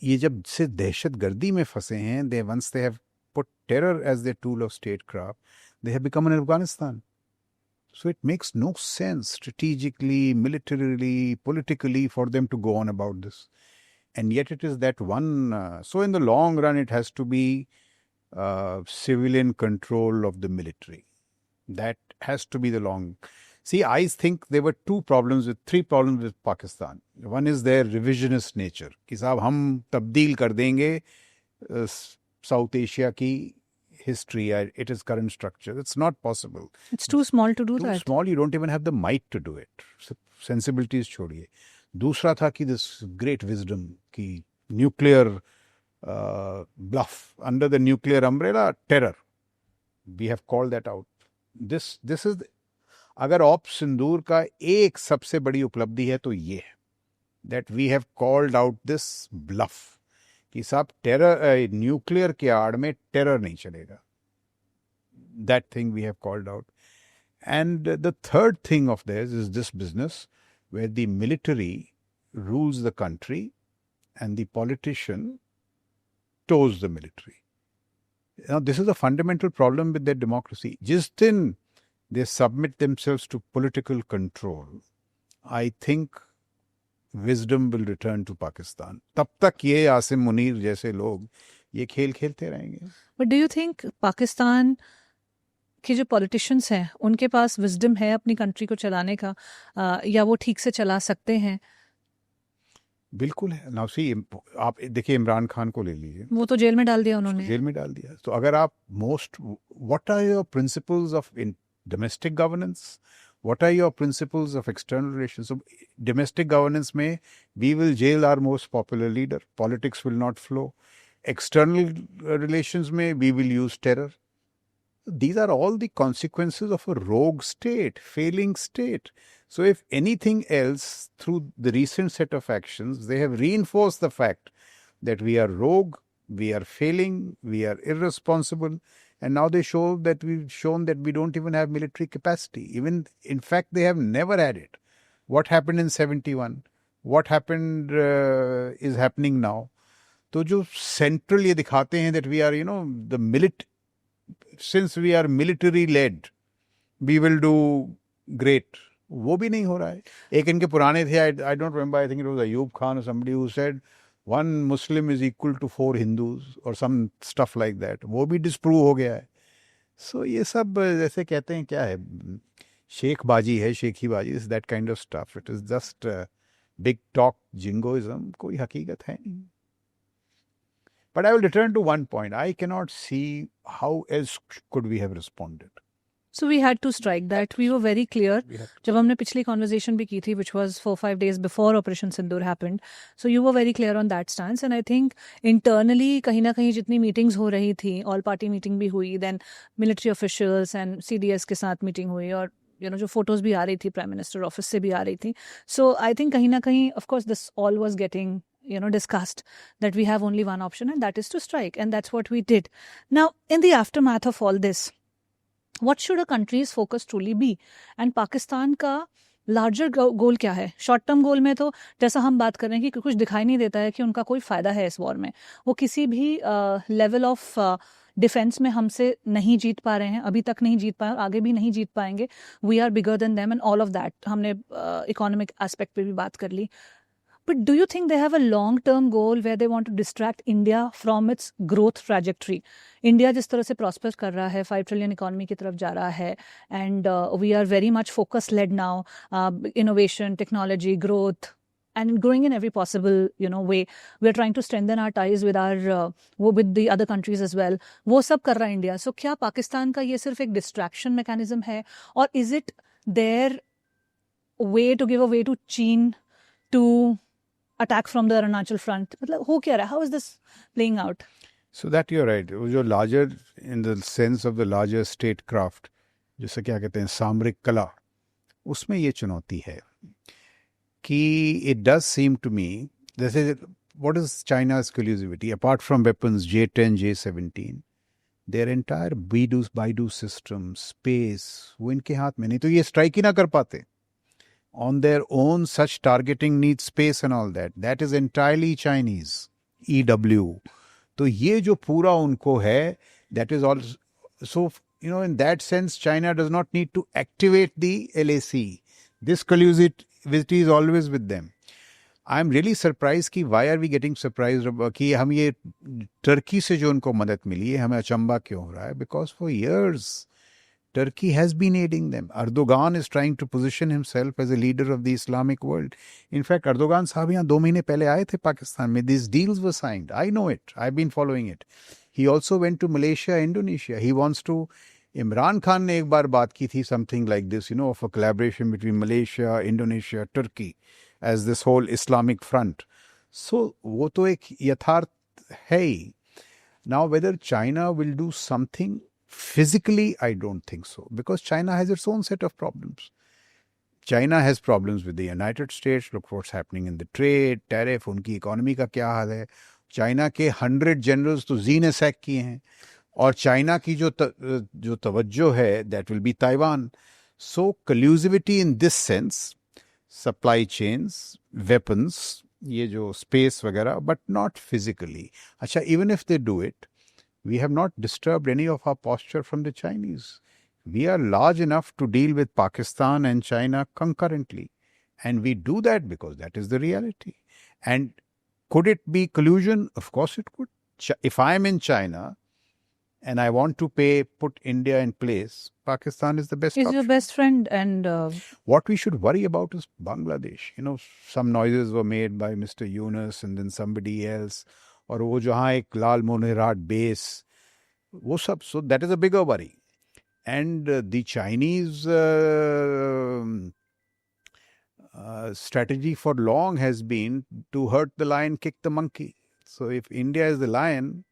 ये जब से दहशत गर्दी में फंसे हैं, once they have put terror as their tool of statecraft, they have become an Afghanistan. So it makes no sense strategically, militarily, politically for them to go on about this. And yet it is that one. So in the long run, it has to be civilian control of the military. That has to be the long. See, I think there were three problems with Pakistan. One is their revisionist nature. कि साहब हम तब्दील कर देंगे South Asia की history, its current structure. It's not possible. It's too small to do that. Too small, you don't even have the might to do it. Sensibilities छोड़िए. दूसरा था कि this great wisdom की nuclear bluff under the nuclear umbrella, terror. We have called that out. This is अगर op सिंदूर का एक सबसे बड़ी उपलब्धि है तो ये है that we have called out this bluff कि साहब टेरर न्यूक्लियर के आड़ में टेरर नहीं चलेगा. That thing we have called out. And the third thing of theirs is this business where the military rules the country and the politician toes the military. Now this is a fundamental problem with their democracy. जिस दिन they submit themselves to political control, I think wisdom will return to Pakistan. तब तक ये आसिम मुनीर जैसे लोग ये खेल खेलते रहेंगे. But do you think Pakistan के जो पॉलिटिशियंस हैं उनके पास विजडम है अपनी कंट्री को चलाने का, या वो ठीक से चला सकते हैं? बिल्कुल है. नाउ सी, आप देखिए इमरान खान को ले लीजिए, वो तो जेल में डाल दिया उन्होंने. जेल में डाल दिया. तो अगर आप what are your principles of domestic governance, what are your principles of external relations? So domestic governance में we will jail our most popular leader, politics will not flow. External relations में we will use terror. These are all the consequences of a rogue state, failing state. So if anything else, through the recent set of actions, they have reinforced the fact that we are rogue, we are failing, we are irresponsible. And now we've shown that we don't even have military capacity. Even, in fact, they have never had it. What happened in 71? What happened is happening now. तो जो central ये दिखाते हैं that we are, since we are military led, we will do great. वो भी नहीं हो रहा है. एक इनके पुराने थे, I don't remember, I think it was Ayub Khan or somebody who said, one Muslim is equal to 4 Hindus or some stuff like that. वो भी disprove हो गया है. So ये सब जैसे कहते हैं क्या है, शेख बाजी है, शेखी बाजी, is that kind of stuff. It is just big talk jingoism. कोई हकीकत है नहीं. But I will return to one point. I cannot see how else could we have responded. So we had to strike that. We were very clear. जब हमने पिछली conversation भी की थी, which was 4-5 days before Operation Sindoor happened. So you were very clear on that stance. And I think internally कहीं ना कहीं जितनी meetings हो रही थी, all party meeting भी हुई, then military officials and CDS के साथ meeting हुई, और जो photos भी आ रही थी Prime Minister office से भी आ रही थी. So I think कहीं ना कहीं, of course, this all was getting discussed, that we have only one option, and that is to strike. And that's what we did. Now, in the aftermath of all this, what should a country's focus truly be? And Pakistan का larger goal क्या है? Short term goal में तो जैसा हम बात कर रहे हैं कि कुछ दिखाई नहीं देता है कि उनका कोई फ़ायदा है इस वॉर में। वो किसी भी लेवल ऑफ डिफेंस में हमसे नहीं जीत पा रहे हैं, अभी तक नहीं जीत पाए और आगे भी नहीं जीत पाएंगे। We are bigger than them and all of that. हमने इकोनॉमिक एस्पेक्ट पे भी बात कर ली। But do you think they have a long-term goal where they want to distract India from its growth trajectory? India जिस तरह से prosper कर रहा है, 5 trillion economy की तरफ जा रहा है, and we are very much focus-led now, innovation, technology, growth, and growing in every possible way. We are trying to strengthen our ties with with the other countries as well. वो सब कर रहा है India. So क्या पाकिस्तान का ये सिर्फ एक distraction mechanism है, और is it their way to give a way to China to attack from the Arunachal front? मतलब हो क्या रहा है? How is this playing out? So that you're right. वो जो larger in the sense of the larger statecraft, जैसे क्या कहते हैं सामरिक कला, उसमें ये चुनौती है कि it does seem to me, जैसे what is China's collusivity apart from weapons J-10, J-17, their entire Baidu system, space, वो इनके हाथ में नहीं, तो ये स्ट्राइक ही ना कर पाते. On their own, such targeting needs space and all that. That is entirely Chinese. EW. तो ये जो पूरा उनको है, that is all. So, in that sense, China does not need to activate the LAC. This collusivity is always with them. I'm really surprised कि why are we getting surprised कि हम ये टर्की से जो उनको मदद मिली है, हमें अचंबा क्यों हो रहा है? Because for years, Turkey has been aiding them. Erdogan is trying to position himself as a leader of the Islamic world. In fact, Erdogan साहब यहाँ 2 महीने पहले आए थे पाकिस्तान में. These deals were signed. I know it. I've been following it. He also went to Malaysia, Indonesia. He wants to. Imran Khan ने एक बार बात की थी something like this, of a collaboration between Malaysia, Indonesia, Turkey as this whole Islamic front. So वो तो एक यथार्थ है ही. Now whether China will do something physically, I don't think so, because China has its own set of problems. China has problems with the United States. Look what's happening in the trade, tariff, उनकी economy का क्या हाल है. China के 100 generals तो जी ने sac किए हैं, और चाइना की जो तवज्जो है, that will be Taiwan. So collusivity in this sense, supply chains, weapons, ये जो space वगैरह, but not physically. अच्छा, even if they do it, we have not disturbed any of our posture from the Chinese. We are large enough to deal with Pakistan and China concurrently. And we do that because that is the reality. And could it be collusion? Of course it could. If I am in China and I want to put India in place, Pakistan is the best option. Is your best friend. And what we should worry about is Bangladesh. Some noises were made by Mr. Yunus and then somebody else. और वो जहाँ एक लाल मोनेराट base, वो सब, so that is a bigger worry. And the Chinese strategy for long has been to hurt the lion, kick the monkey. So if India is the lion,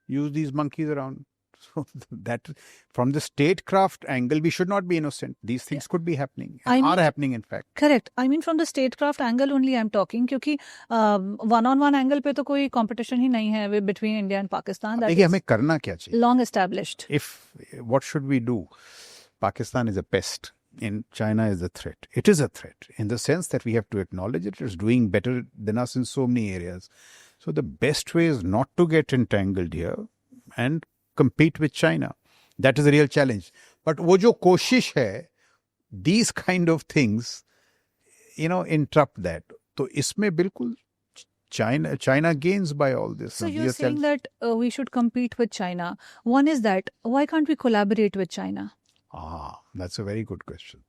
use these monkeys around. So that from the statecraft angle, we should not be innocent. These things could be happening, are happening in fact. Correct. I mean from the statecraft angle only I'm talking, क्योंकि one-on-one angle पे तो कोई competition ही नहीं है between India and Pakistan. देखिए हमें करना क्या चाहिए? Long established. What should we do? Pakistan is a pest and China is a threat. It is a threat in the sense that we have to acknowledge it is doing better than us in so many areas. So the best way is not to get entangled here and compete with China. That is a real challenge. But वो जो कोशिश है, these kind of things, interrupt that. तो इसमें बिल्कुल China gains by all this. So you're saying that we should compete with China. One is that, why can't we collaborate with China? That's a very good question.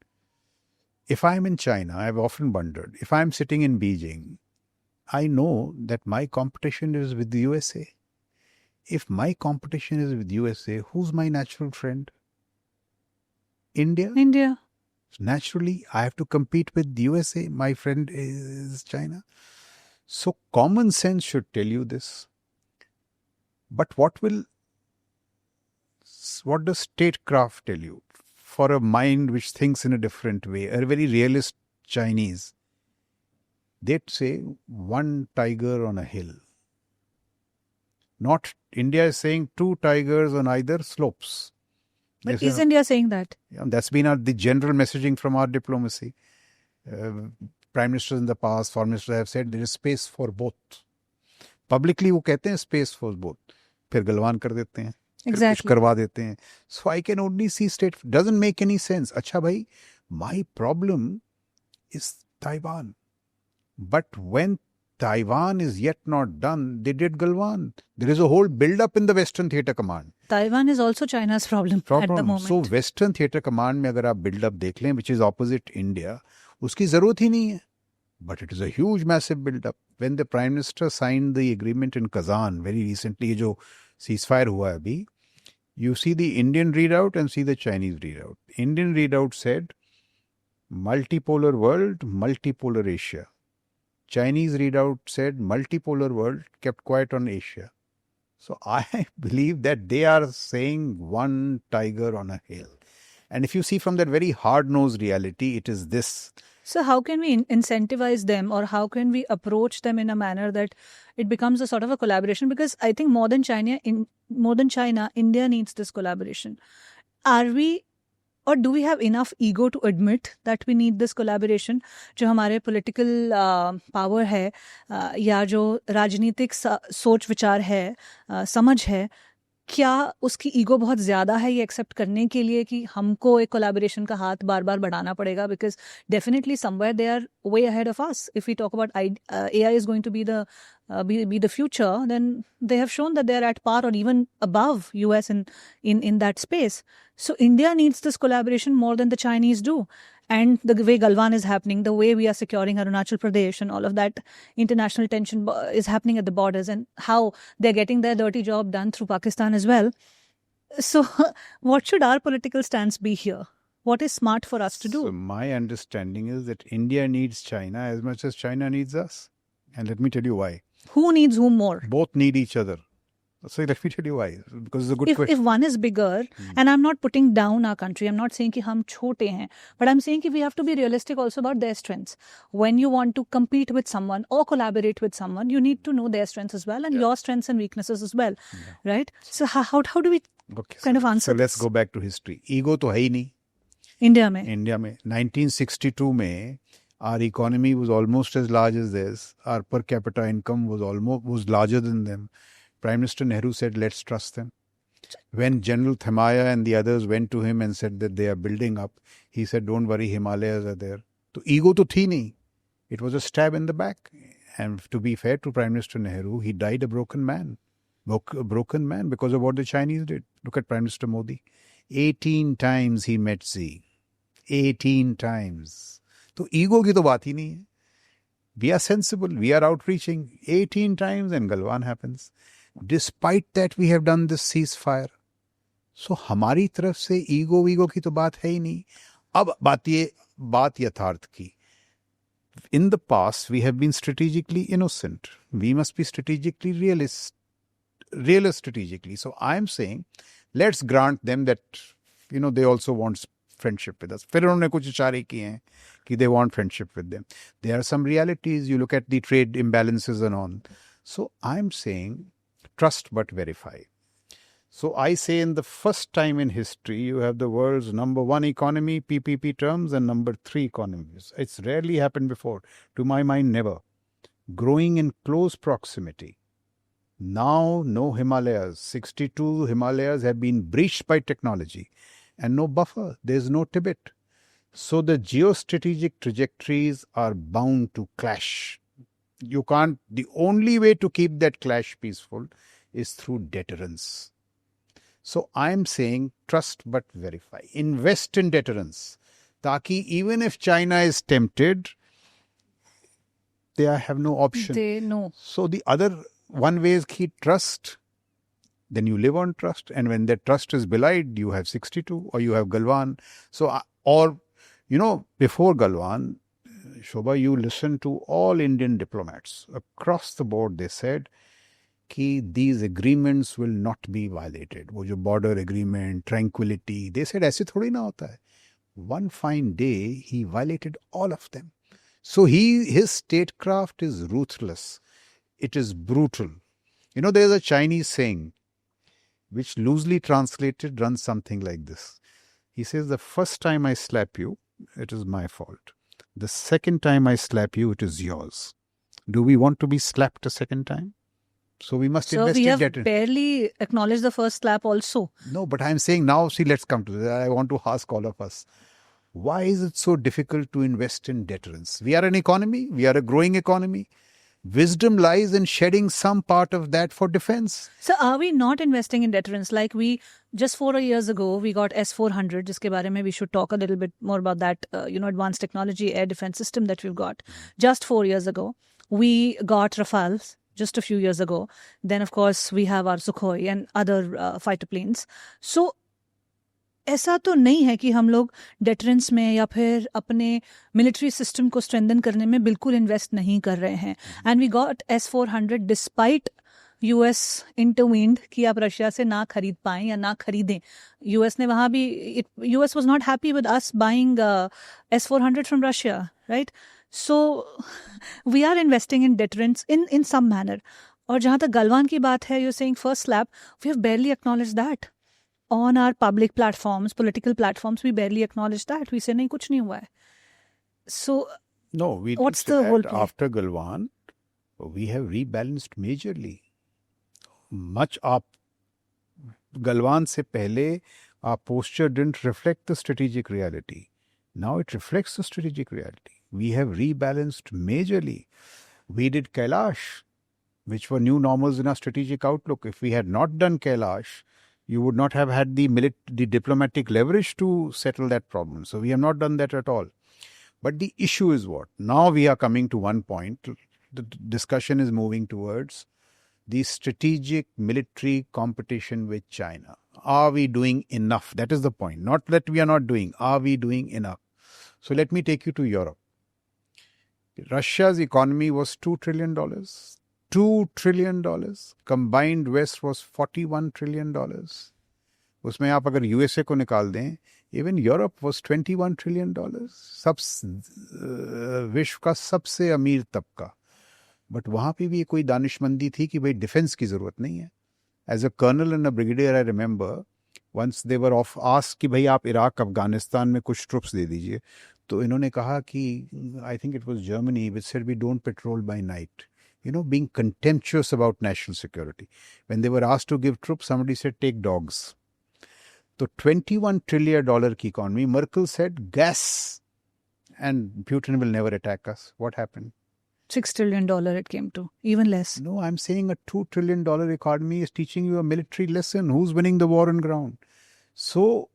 If I'm in China, I've often wondered, if I'm sitting in Beijing, I know that my competition is with the USA. If my competition is with USA, who's my natural friend? India. So naturally, I have to compete with the USA. My friend is China. So common sense should tell you this. But what does statecraft tell you? For a mind which thinks in a different way, a very realist Chinese, they'd say one tiger on a hill. Not India is saying 2 tigers on either slopes. But Yes, is yeah. India saying that? Yeah, that's been the general messaging from our diplomacy. Prime ministers in the past, foreign ministers have said there is space for both. Publicly वो कहते हैं space for both. फिर गलवान कर देते हैं. फिर कुछ Exactly. करवा देते हैं. So I can only see state doesn't make any sense. अच्छा भाई, my problem is Taiwan. But when Taiwan is yet not done, they did Galwan. There is a whole build-up in the Western Theatre Command. Taiwan is also China's problem at the moment. So Western Theatre Command में अगर आप build-up देख लें, which is opposite India, उसकी ज़रूरत ही नहीं है. But it is a huge, massive build-up. When the Prime Minister signed the agreement in Kazan very recently, ये जो ceasefire हुआ है अभी, you see the Indian readout and see the Chinese readout. Indian readout said, multipolar world, multipolar Asia. Chinese readout said multipolar world, kept quiet on Asia. So I believe that they are saying one tiger on a hill. And if you see from that very hard-nosed reality, it is this. So how can we incentivize them, or how can we approach them in a manner that it becomes a sort of a collaboration? Because I think more than China, India needs this collaboration. Are we, or do we have enough ego to admit that we need this collaboration? जो हमारे political power है, या जो राजनीतिक सोच विचार है, समझ है, क्या उसकी ईगो बहुत ज़्यादा है ये एक्सेप्ट करने के लिए कि हमको एक कोलैबोरेशन का हाथ बार बार बढ़ाना पड़ेगा? Because definitely somewhere they are way ahead of us. If we talk about AI is going to be the future, then they have shown that they are at par or even above US in that space. So India needs this collaboration more than the Chinese do. And the way Galwan is happening, the way we are securing Arunachal Pradesh and all of that international tension is happening at the borders, and how they're getting their dirty job done through Pakistan as well. So what should our political stance be here? What is smart for us to do? So my understanding is that India needs China as much as China needs us. And let me tell you why. Who needs whom more? Both need each other. So let me tell you why. Because it's a good question. If one is bigger, and I'm not putting down our country, I'm not saying कि हम छोटे हैं, but I'm saying कि we have to be realistic also about their strengths. When you want to compete with someone or collaborate with someone, you need to know their strengths as well, and your strengths and weaknesses as well, right? So how do we kind of answer So let's go back to history. Ego तो है ही नहीं. India में. 1962 में our economy was almost as large as theirs. Our per capita income was larger than them. Prime Minister Nehru said, let's trust them. When General Thamaya and the others went to him and said that they are building up, he said, don't worry, Himalayas are there. So ego to thi nahi. It was a stab in the back. And to be fair to Prime Minister Nehru, he died a broken man. A broken man because of what the Chinese did. Look at Prime Minister Modi. 18 times he met Xi. 18 times. So ego ki to baat hi nahi hai. We are sensible. We are outreaching. 18 times and Galwan happens. Despite that, we have done this ceasefire. So हमारी तरफ से ego की तो बात है ही नहीं. अब बात यथार्थ की. In the past, we have been strategically innocent. We must be strategically realist strategically. So I am saying, let's grant them that, they also want friendship with us. फिर उन्होंने कुछ इशारे किए हैं कि they want friendship with them. There are some realities. You look at the trade imbalances and on. So I'm saying, trust but verify. So I say in the first time in history, you have the world's number 1 economy, PPP terms, and number 3 economies. It's rarely happened before. To my mind, never. Growing in close proximity. Now, no Himalayas. 62 Himalayas have been breached by technology. And no buffer. There's no Tibet. So the geostrategic trajectories are bound to clash. The only way to keep that clash peaceful is through deterrence. So I'm saying trust but verify. Invest in deterrence. Taki even if China is tempted, they have no option. They know. So the other one way is keep trust. Then you live on trust. And when that trust is belied, you have 62 or you have Galwan. So, before Galwan, Shobha, you listen to all Indian diplomats. Across the board, they said that these agreements will not be violated. वो जो border agreement, tranquility, they said ऐसे थोड़ी ना होता है. One fine day, he violated all of them. So his statecraft is ruthless. It is brutal. There's a Chinese saying, which loosely translated runs something like this. He says, the first time I slap you, it is my fault. The second time I slap you, it is yours. Do we want to be slapped a second time? So we must So invest we in have debt. barely acknowledged the first slap also. No, but I'm saying now, see, let's come to this. I want to ask all of us, why is it so difficult to invest in deterrence? We are an economy. We are a growing economy. Wisdom lies in shedding some part of that for defense. So are we not investing in deterrence? Like we just 4 years ago, we got S-400, jiske baare mein we should talk a little bit more about that, advanced technology air defense system that we've got. Just 4 years ago, we got Rafales just a few years ago. Then, of course, we have our Sukhoi and other fighter planes. So ऐसा तो नहीं है कि हम लोग deterrence में या फिर अपने मिलिट्री सिस्टम को स्ट्रेंथन करने में बिल्कुल इन्वेस्ट नहीं कर रहे हैं. And we got S-400 despite US intervened कि आप रशिया से ना खरीद पाएं या ना खरीदें. यूएस ने वहाँ भी US was not happy with us buying S-400 from Russia, right? So we are investing in deterrence in some manner. और जहाँ तक गलवान की बात है, you saying first slap, we have barely acknowledged that. On our public platforms, political platforms, we barely acknowledge that. We say, nahi, kuch nahi hua hai. So, No, we what's did the that whole play? after Galwan, we have rebalanced majorly. Much up Galwan se pehle, our posture didn't reflect the strategic reality. Now it reflects the strategic reality. We have rebalanced majorly. We did Kailash, which were new normals in our strategic outlook. If we had not done Kailash, you would not have had the diplomatic leverage to settle that problem. So we have not done that at all. But the issue is what? Now we are coming to one point. The discussion is moving towards the strategic military competition with China. Are we doing enough? That is the point. Not that we are not doing. Are we doing enough? So let me take you to Europe. Russia's economy was $2 trillion. $2 trillion. Combined West was $41 trillion. उसमें आप अगर USA को निकाल दें, even Europe was $21 trillion. विश्व का सबसे अमीर तबका. बट वहाँ पे भी कोई दानिशमंदी थी कि भाई डिफेंस की ज़रूरत नहीं है. As a colonel and a brigadier I remember once they were of asked कि भाई आप इराक अफगानिस्तान में कुछ ट्रुप्स दे दीजिए. तो इन्होंने कहा कि I think it was Germany which said we don't patrol by night. Being contemptuous about national security. When they were asked to give troops, somebody said, take dogs. So $21 trillion की economy, Merkel said, gas and Putin will never attack us. What happened? $6 trillion it came to, even less. No, I'm saying a $2 trillion economy is teaching you a military lesson. Who's winning the war on ground? So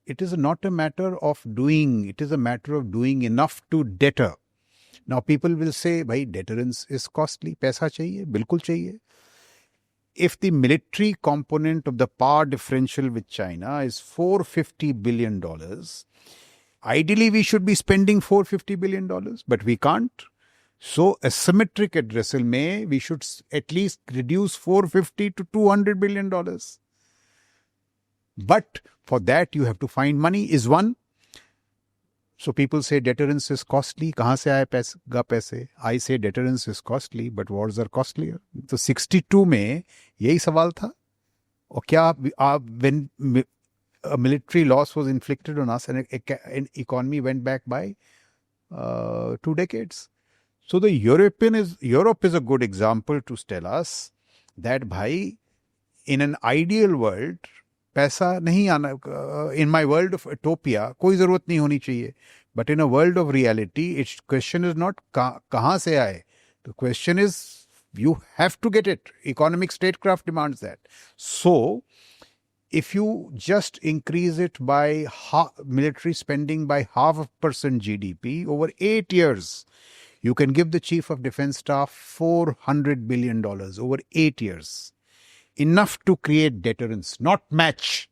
it is not a matter of doing, it is a matter of doing enough to deter. Now people will say, bhai, deterrence is costly. Paisa chahiye, bilkul chahiye. If the military component of the power differential with China is $450 billion, ideally we should be spending $450 billion, but we can't. So asymmetric addressal mein, we should at least reduce $450 to $200 billion. But for that you have to find money is one. So people say deterrence is costly. कहाँ से आए पैसे? I say deterrence is costly, but wars are costlier. तो 62 में यही सवाल था. और क्या when a military loss was inflicted on us and an economy went back by 2 decades. So the Europe is a good example to tell us that bhai, in an ideal world, पैसा नहीं आना, in my world of utopia कोई ज़रूरत नहीं होनी चाहिए. But in a world of reality, its question is not कहाँ से आए. The question is you have to get it. Economic statecraft demands that. So if you just increase it by military spending by 0.5% GDP over 8 years, you can give the Chief of Defense Staff $400 billion over 8 years. Enough to create deterrence, not match.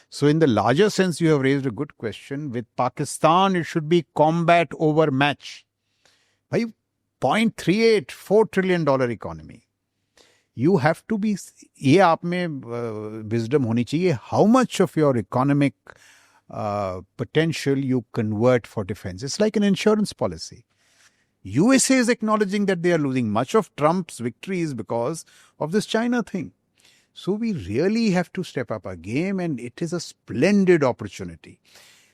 So in the larger sense, you have raised a good question. With Pakistan, it should be combat over match. Bhai, 0.38, $4 trillion economy. You have to be, ये आप में wisdom होनी चाहिए. How much of your economic potential you convert for defense? It's like an insurance policy. USA is acknowledging that they are losing. Much of Trump's victory is because of this China thing. So we really have to step up our game, and it is a splendid opportunity.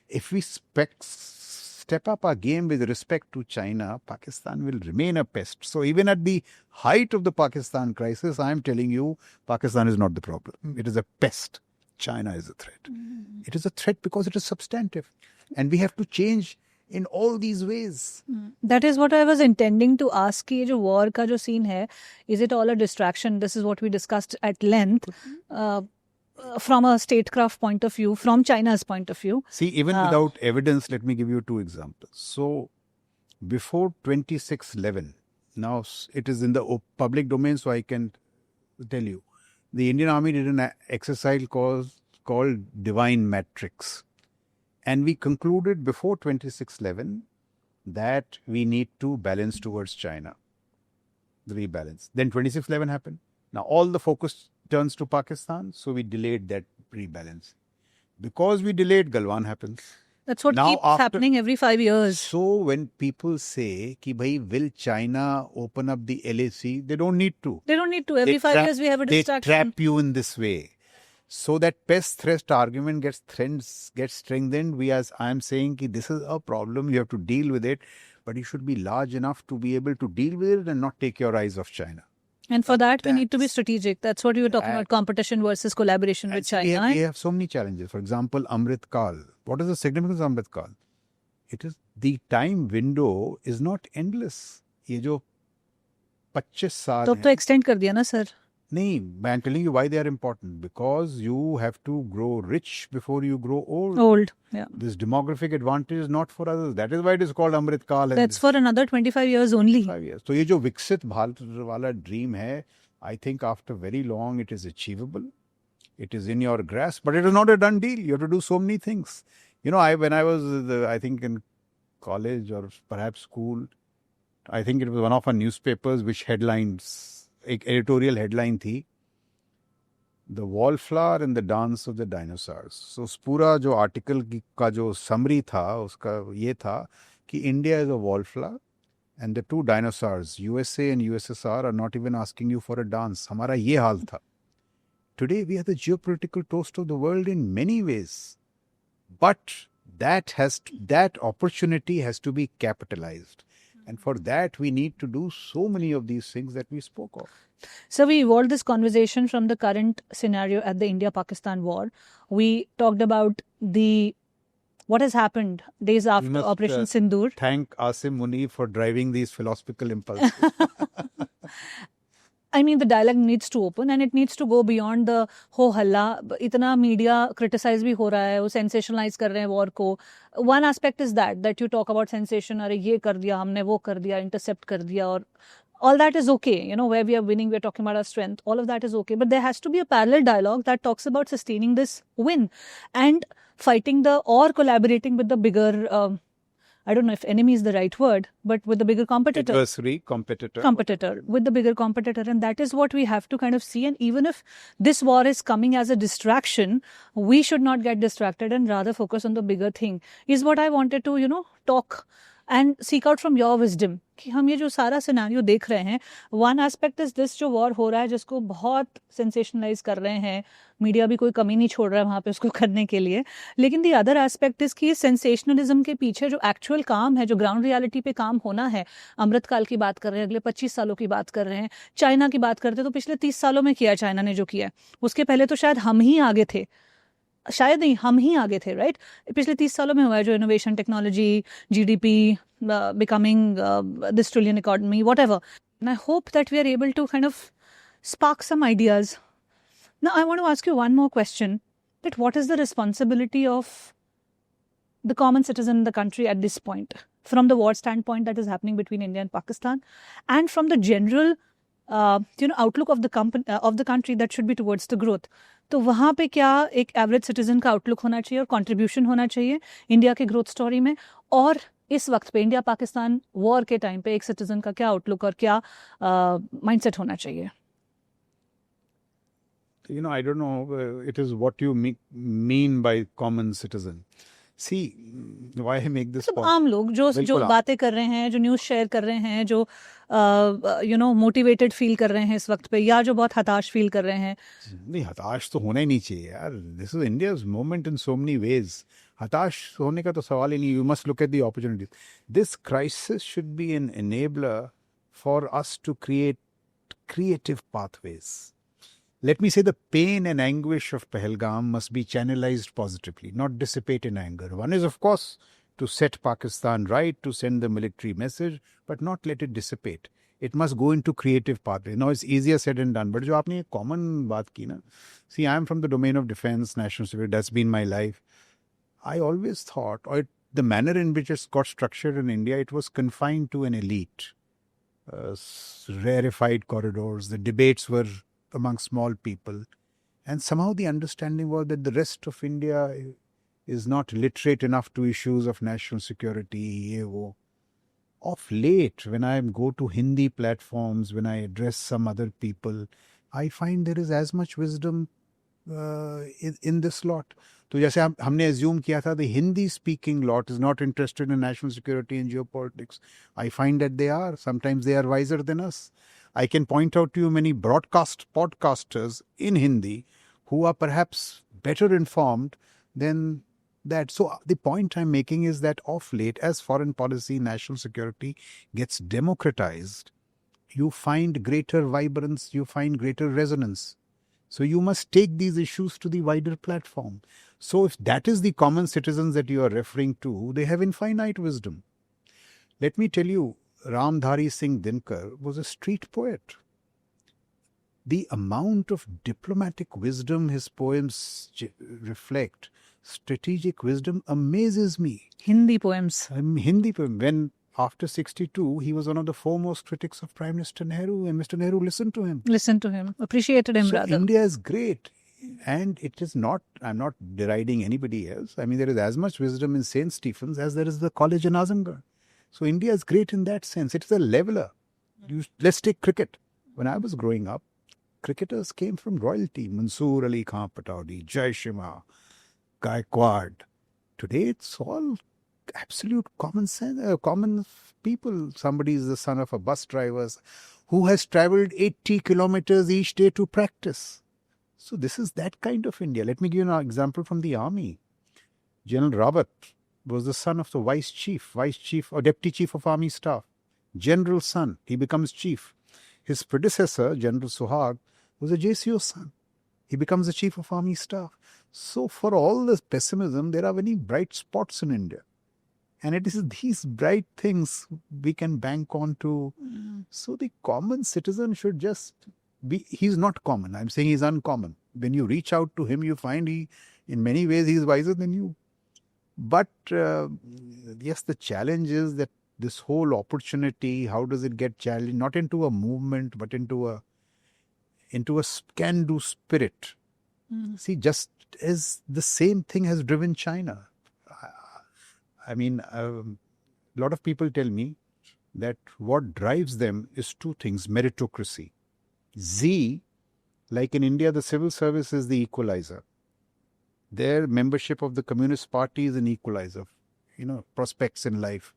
If we step up our game with respect to China, Pakistan will remain a pest. So even at the height of the Pakistan crisis, I am telling you, Pakistan is not the problem. It is a pest. China is a threat. It is a threat because it is substantive. And we have to change in all these ways. That is what I was intending to ask. कि ये जो war का जो scene है, is it all a distraction? This is what we discussed at length. From a statecraft point of view, from China's point of view. See, even without evidence, let me give you two examples. So, before 26/11, now it is in the public domain, so I can tell you, the Indian Army did an exercise called Divine Matrix. And we concluded before 26/11 that we need to balance towards China, the rebalance. Then 26/11 happened. Now all the focus turns to Pakistan, so we delayed that rebalance. Because we delayed, Galwan happens. That's what Now keeps happening every 5 years. So when people say, ki bhai, will China open up the LAC? They don't need to. They don't need to. Every 5 years we have a distraction. They trap you in this way. So that pest threat argument gets strengthened. I am saying ki this is a problem. You have to deal with it. But you should be large enough to be able to deal with it and not take your eyes off China. And for that, we need to be strategic. That's what you were talking about, competition versus collaboration with China. We have so many challenges. For example, Amrit Kal. What is the significance of Amrit Kal? It is the time window is not endless. ये जो 25 साल तो extend कर दिया ना sir? नहीं, I am telling you why they are important. Because you have to grow rich before you grow old. Old, yeah. This demographic advantage is not for others. That is why it is called Amrit Kal. That's for another 25 years only. 5 years. So ये जो विकसित भारत वाला dream है, I think after very long it is achievable. It is in your grasp, but it is not a done deal. You have to do so many things. You know, when I was, I think in college or perhaps school, I think it was one of our newspapers which headlines, एक editorial headline थी, The Wallflower and the Dance of the Dinosaurs. So उस पूरा जो article का जो summary था, उसका ये था कि India is a wallflower and the two dinosaurs, USA and USSR, are not even asking you for a dance. हमारा ये हाल था. Today we are the geopolitical toast of the world in many ways. But that opportunity has to be capitalized. And for that, we need to do so many of these things that we spoke of. So we evolved this conversation from the current scenario at the India-Pakistan war. We talked about what has happened days after Operation Sindoor. Thank Asim Munir for driving these philosophical impulses. I mean, the dialogue needs to open and it needs to go beyond the ho halla. Itna media criticize bhi ho raha hai, wo sensationalize kar rahe hain war ko. One aspect is that you talk about sensation, अरे ये कर दिया हमने, वो कर दिया, intercept कर दिया, और all that is okay. You know, where we are winning, we are talking about our strength. All of that is okay. But there has to be a parallel dialogue that talks about sustaining this win and fighting or collaborating with the bigger, I don't know if enemy is the right word, but with the bigger competitor. Adversary, competitor. Competitor, with the bigger competitor. And that is what we have to kind of see. And even if this war is coming as a distraction, we should not get distracted and rather focus on the bigger thing. Is what I wanted to, talk and seek out from your wisdom. कि हम ये जो सारा scenario देख रहे हैं, one aspect is this जो war हो रहा है जिसको बहुत सेंसेशनलाइज कर रहे हैं, मीडिया भी कोई कमी नहीं छोड़ रहा है वहाँ पे उसको करने के लिए, लेकिन दी अदर एस्पेक्ट इज कि सेंसेशनलिज्म के पीछे जो एक्चुअल काम है, जो ग्राउंड रियलिटी पे काम होना है, अमृतकाल की बात कर रहे हैं, अगले 25 सालों की बात कर रहे हैं, चाइना की बात करते तो पिछले 30 सालों में किया चाइना ने जो किया, उसके पहले तो शायद हम ही आगे थे, शायद नहीं हम ही आगे थे, राइट? पिछले 30 सालों में हुआ है जो innovation, technology, GDP, becoming this trillion economy, whatever. And I hope that we are able to kind of spark some ideas. Now, I want to ask you one more question, that what is the responsibility of the common citizen in the country at this point, from the war standpoint that is happening between India and Pakistan, and from the general outlook of the country that should be towards the growth. तो वहाँ पे क्या एक average citizen का outlook होना चाहिए और contribution होना चाहिए इंडिया के ग्रोथ स्टोरी में, और इस वक्त पे इंडिया पाकिस्तान वॉर के टाइम पे एक सिटीजन का क्या आउटलुक और क्या माइंडसेट होना चाहिए? I don't know, it is what you mean by common citizen. See, why I make this मतलब point? आम लोग जो बिल्कुल आम। बातें कर रहे हैं, जो न्यूज़ शेयर कर रहे हैं, जो मोटिवेटेड फील कर रहे हैं इस वक्त पे, या जो बहुत हताश फील कर रहे हैं. नहीं, हताश तो होना ही नहीं चाहिए यार. This is India's moment in so many ways. हताश होने का तो सवाल ही नहीं. You must look at the opportunities. This crisis should be an enabler for us to create creative pathways. Let me say the pain and anguish of Pahalgam must be channelized positively, not dissipate in anger. One is, of course, to set Pakistan right, to send the military message, but not let it dissipate. It must go into creative pathways. Now, it's easier said than done. But जो आपने एक common बात की ना, see, I am from the domain of defense, national security. That's been my life. I always thought, the manner in which it's got structured in India, it was confined to an elite. Rarefied corridors, the debates were among small people, and somehow the understanding was that the rest of India is not literate enough to issues of national security. Ye wo. Of late, when I go to Hindi platforms, when I address some other people, I find there is as much wisdom in this lot. तो जैसे हमने assume किया था the Hindi speaking lot is not interested in national security and geopolitics. I find that they are. Sometimes they are wiser than us. I can point out to you many podcasters in Hindi who are perhaps better informed than that. So the point I'm making is that of late, as foreign policy, national security gets democratized, you find greater vibrance, you find greater resonance. So you must take these issues to the wider platform. So if that is the common citizens that you are referring to, they have infinite wisdom. Let me tell you, Ramdhari Singh Dinkar was a street poet. The amount of diplomatic wisdom his poems reflect, strategic wisdom, amazes me. Hindi poems. Hindi poem. When after 62, he was one of the foremost critics of Prime Minister Nehru, and Mr. Nehru listened to him. Appreciated him So rather. India is great. And it is not, I'm not deriding anybody else. I mean, there is as much wisdom in St. Stephen's as there is the college in Azamgarh. So India is great in that sense. It is a leveler. Let's take cricket. When I was growing up, cricketers came from royalty. Mansoor Ali Khan Pataudi, Jai Shima, Gaikwad. Today it's all absolute common sense, common people. Somebody is the son of a bus driver who has travelled 80 kilometers each day to practice. So this is that kind of India. Let me give you an example from the army. General Rawat was the son of the vice chief or deputy chief of army staff. General's son, he becomes chief. His predecessor, General Suhag, was a JCO son. He becomes the chief of army staff. So for all this pessimism, there are many bright spots in India. And it is these bright things we can bank on to. So the common citizen should just he's not common. I'm saying he's uncommon. When you reach out to him, you find in many ways, he's wiser than you. But yes, the challenge is that this whole opportunity, how does it get challenged? Not into a movement, but into a can-do spirit. See, just as the same thing has driven China. I mean, a lot of people tell me that what drives them is two things: meritocracy. Z, like in India, the civil service is the equalizer. Their membership of the Communist Party is an equalizer, prospects in life.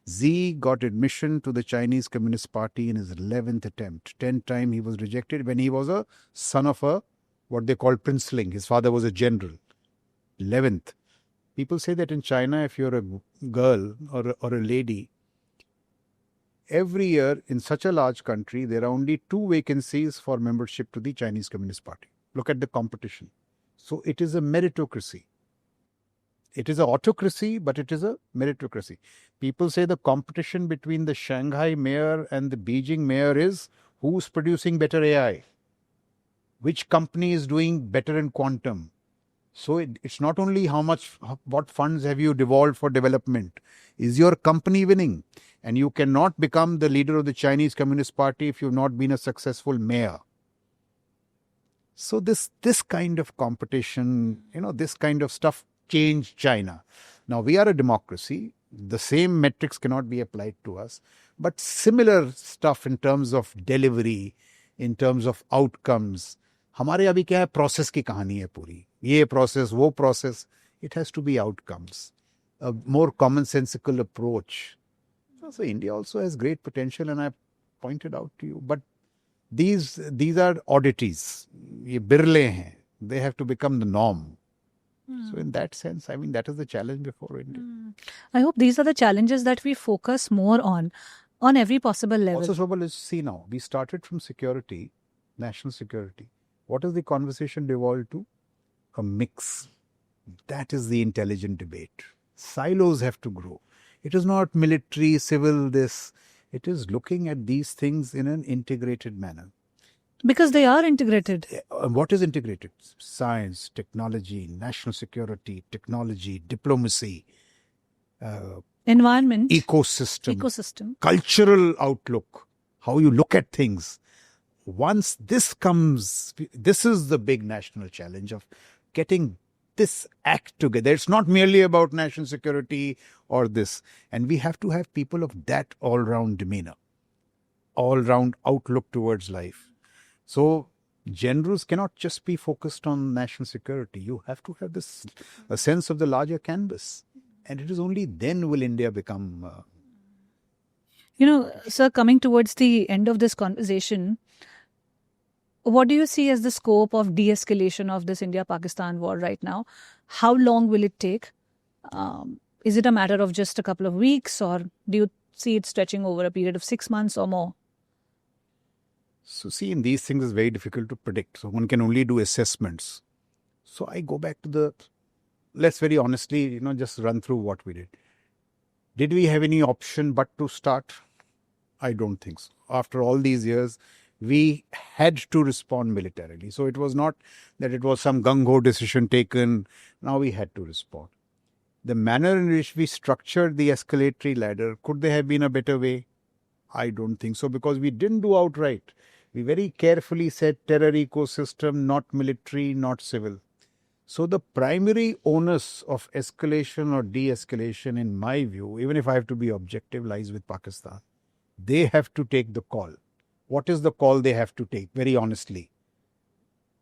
Z got admission to the Chinese Communist Party in his 11th attempt. 10th time he was rejected when he was a son of what they call princeling. His father was a general. 11th. People say that in China, if you're a girl or a lady, every year in such a large country, there are only 2 vacancies for membership to the Chinese Communist Party. Look at the competition. So it is a meritocracy. It is an autocracy, but it is a meritocracy. People say the competition between the Shanghai mayor and the Beijing mayor is who's producing better AI, which company is doing better in quantum. So it's not only what funds have you devolved for development. Is your company winning? And you cannot become the leader of the Chinese Communist Party if you've not been a successful mayor. So this kind of competition, this kind of stuff changed China. Now we are a democracy. The same metrics cannot be applied to us. But similar stuff in terms of delivery, in terms of outcomes. हमारे अभी क्या है, process की कहानी है पूरी. ये process, वो process. It has to be outcomes. a more commonsensical approach. So India also has great potential, and I pointed out to you. But these are oddities. ये बिरले हैं. They have to become the norm. So in that sense, I mean, that is the challenge before India. I hope these are the challenges that we focus more on every possible level. Also, Shobha, let's see now. We started from security, national security. What is the conversation devolved to? A mix. That is the intelligent debate. Silos have to grow. It is not military, civil, this. It is looking at these things in an integrated manner. Because they are integrated. What is integrated? Science, technology, national security, technology, diplomacy, environment, ecosystem, cultural outlook, how you look at things. Once this comes, this is the big national challenge of getting this act together. It's not merely about national security or this. And we have to have people of that all-round demeanor, all-round outlook towards life. So generals cannot just be focused on national security. You have to have this a sense of the larger canvas. And it is only then will India become... Sir, coming towards the end of this conversation, what do you see as the scope of de-escalation of this India-Pakistan war right now? How long will it take? Is it a matter of just a couple of weeks, or do you see it stretching over a period of 6 months or more? So see, in these things, it's very difficult to predict. So one can only do assessments. So I go back to let's very honestly, just run through what we did. Did we have any option but to start? I don't think so. After all these years, we had to respond militarily. So it was not that it was some gung-ho decision taken. Now we had to respond. The manner in which we structured the escalatory ladder, could there have been a better way? I don't think so, because we didn't do outright. We very carefully said terror ecosystem, not military, not civil. So the primary onus of escalation or de-escalation, in my view, even if I have to be objective, lies with Pakistan. They have to take the call. What is the call they have to take? Very honestly,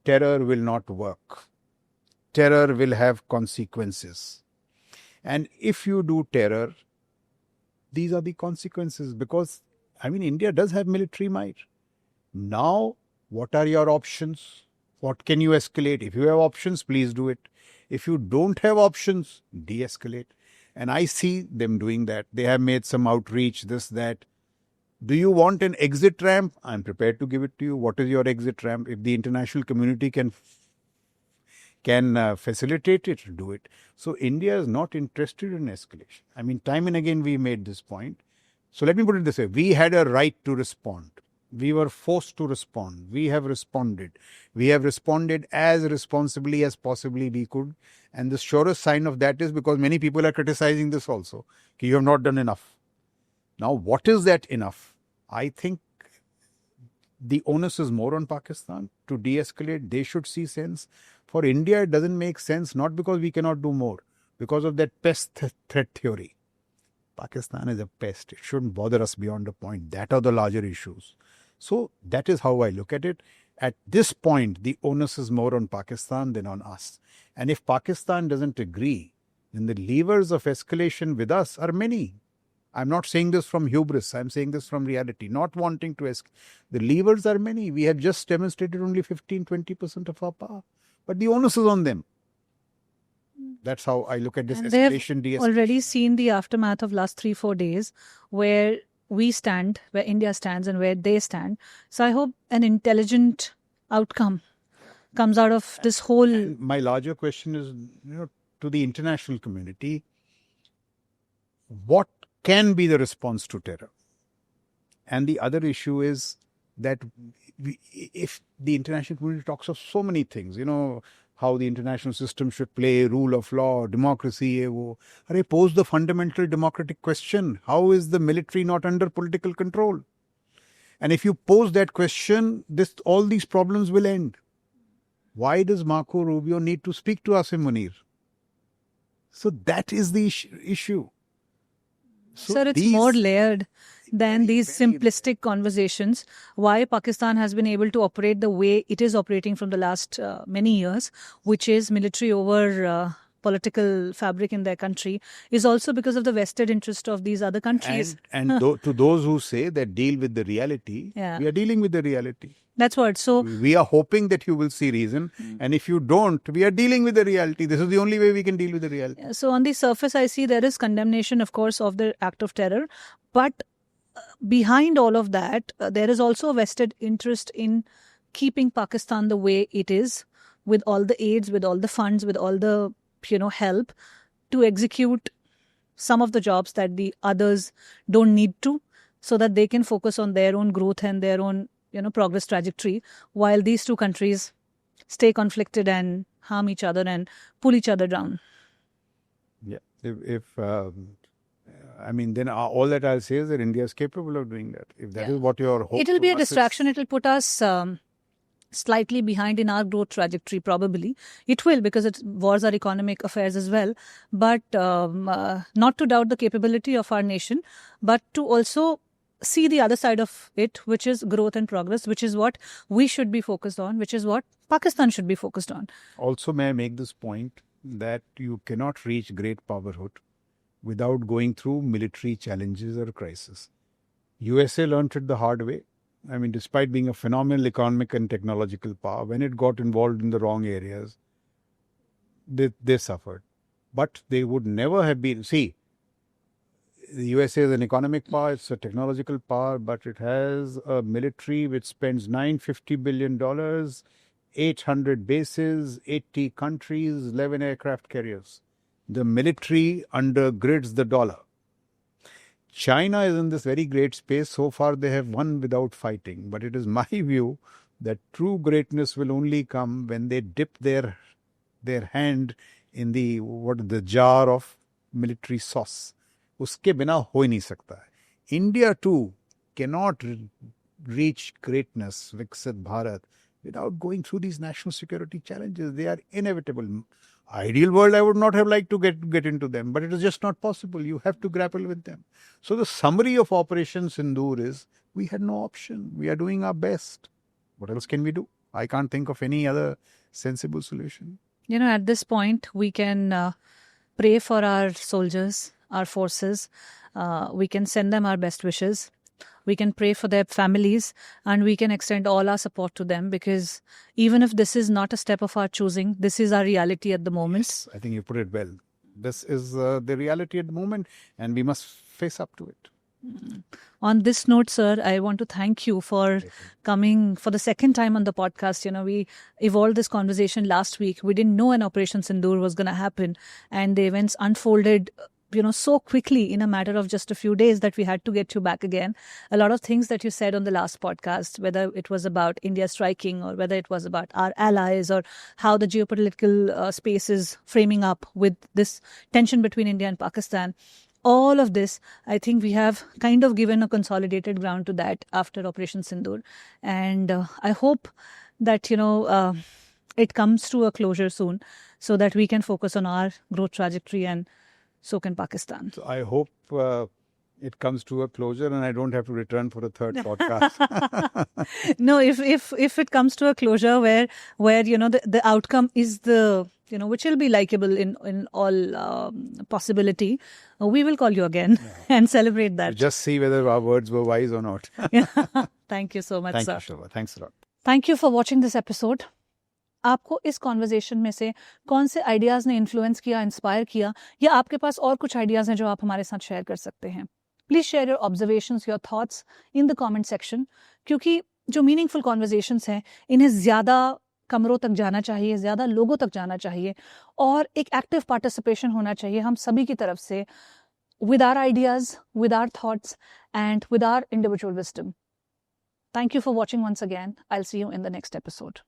terror will not work. Terror will have consequences. And if you do terror, these are the consequences, because, India does have military might. Now, what are your options? What can you escalate? If you have options, please do it. If you don't have options, de-escalate. And I see them doing that. They have made some outreach, this, that. Do you want an exit ramp? I'm prepared to give it to you. What is your exit ramp? If the international community can facilitate it, do it. So India is not interested in escalation. Time and again we made this point. So let me put it this way. We had a right to respond. We were forced to respond. We have responded. We have responded as responsibly as possibly we could. And the surest sign of that is because many people are criticizing this also. You have not done enough. Now, what is that enough? I think the onus is more on Pakistan to de-escalate. They should see sense. For India, it doesn't make sense, not because we cannot do more, because of that pest threat theory. Pakistan is a pest. It shouldn't bother us beyond a point. That are the larger issues. So that is how I look at it. At this point, the onus is more on Pakistan than on us. And if Pakistan doesn't agree, then the levers of escalation with us are many. I'm not saying this from hubris. I'm saying this from reality. Not wanting to escalate. The levers are many. We have just demonstrated only 15-20% of our power. But the onus is on them. That's how I look at this escalation, de-escalation. Already seen the aftermath of last 3-4 days, where we stand, where India stands and where they stand. So I hope an intelligent outcome comes out of this whole... And my larger question is, to the international community, what can be the response to terror? And the other issue is that if the international community talks of so many things, how the international system should play, rule of law, democracy, pose the fundamental democratic question. How is the military not under political control? And if you pose that question, all these problems will end. Why does Marco Rubio need to speak to Asim Munir? So that is the issue. So Sir, it's more layered than these simplistic conversations. Why Pakistan has been able to operate the way it is operating from the last many years, which is military over political fabric in their country is also because of the vested interest of these other countries. And to those who say that deal with the reality, Yeah. we are dealing with the reality. That's what. So We are hoping that you will see reason. And if you don't, we are dealing with the reality. This is the only way we can deal with the reality. So on the surface, I see there is condemnation, of course, of the act of terror. But behind all of that, there is also a vested interest in keeping Pakistan the way it is, with all the aids, with all the funds, with all the help to execute some of the jobs that the others don't need to, so that they can focus on their own growth and their own progress trajectory, while these two countries stay conflicted and harm each other and pull each other down. Yeah. Then all that I'll say is that India is capable of doing that. If that is what your hope It'll be a for us is- distraction. It'll put us slightly behind in our growth trajectory, probably. It will, because wars are economic affairs as well. But not to doubt the capability of our nation, but to also see the other side of it, which is growth and progress, which is what we should be focused on, which is what Pakistan should be focused on. Also, may I make this point that you cannot reach great powerhood without going through military challenges or crisis. USA learnt it the hard way. Despite being a phenomenal economic and technological power, when it got involved in the wrong areas, they suffered. But they would never have been... See, the USA is an economic power, it's a technological power, but it has a military which spends $950 billion, 800 bases, 80 countries, 11 aircraft carriers. The military undergirds the dollar. China is in this very great space. So far, they have won without fighting. But it is my view that true greatness will only come when they dip their hand in the jar of military sauce. उसके बिना हो ही नहीं सकता है. India too cannot reach greatness, Viksit Bharat, without going through these national security challenges. They are inevitable. Ideal world, I would not have liked to get into them, but it is just not possible. You have to grapple with them. So the summary of Operation Sindoor is, we had no option. We are doing our best. What else can we do? I can't think of any other sensible solution. At this point, we can pray for our soldiers, our forces. We can send them our best wishes. We can pray for their families, and we can extend all our support to them, because even if this is not a step of our choosing, this is our reality at the moment. Yes, I think you put it well. This is the reality at the moment, and we must face up to it. On this note, sir, I want to thank you for coming for the second time on the podcast. We evolved this conversation last week. We didn't know an Operation Sindoor was going to happen, and the events unfolded so quickly in a matter of just a few days that we had to get you back again. A lot of things that you said on the last podcast, whether it was about India striking, or whether it was about our allies, or how the geopolitical space is framing up with this tension between India and Pakistan, all of this, I think we have kind of given a consolidated ground to that after Operation Sindoor. And I hope that, it comes to a closure soon, so that we can focus on our growth trajectory, and so can Pakistan. So I hope it comes to a closure and I don't have to return for a third podcast. No, if it comes to a closure where the outcome is the which will be likable in all possibility, we will call you again and celebrate that. Just see whether our words were wise or not. Thank you so much, Thank sir. you, Shobha. Thanks a lot. Thank you for watching this episode. आपको इस conversation में से कौन से ideas ने influence किया, inspire किया, या आपके पास और कुछ आइडियाज़ हैं जो आप हमारे साथ शेयर कर सकते हैं? Please share your observations, your thoughts in the comment section, क्योंकि जो मीनिंगफुल कॉन्वर्जेशंस हैं इन्हें ज़्यादा कमरों तक जाना चाहिए, ज़्यादा लोगों तक जाना चाहिए, और एक एक्टिव पार्टिसिपेशन होना चाहिए हम सभी की तरफ से, with our ideas, with our thoughts, and with our individual wisdom. Thank you for watching once again. I'll see you in the next episode.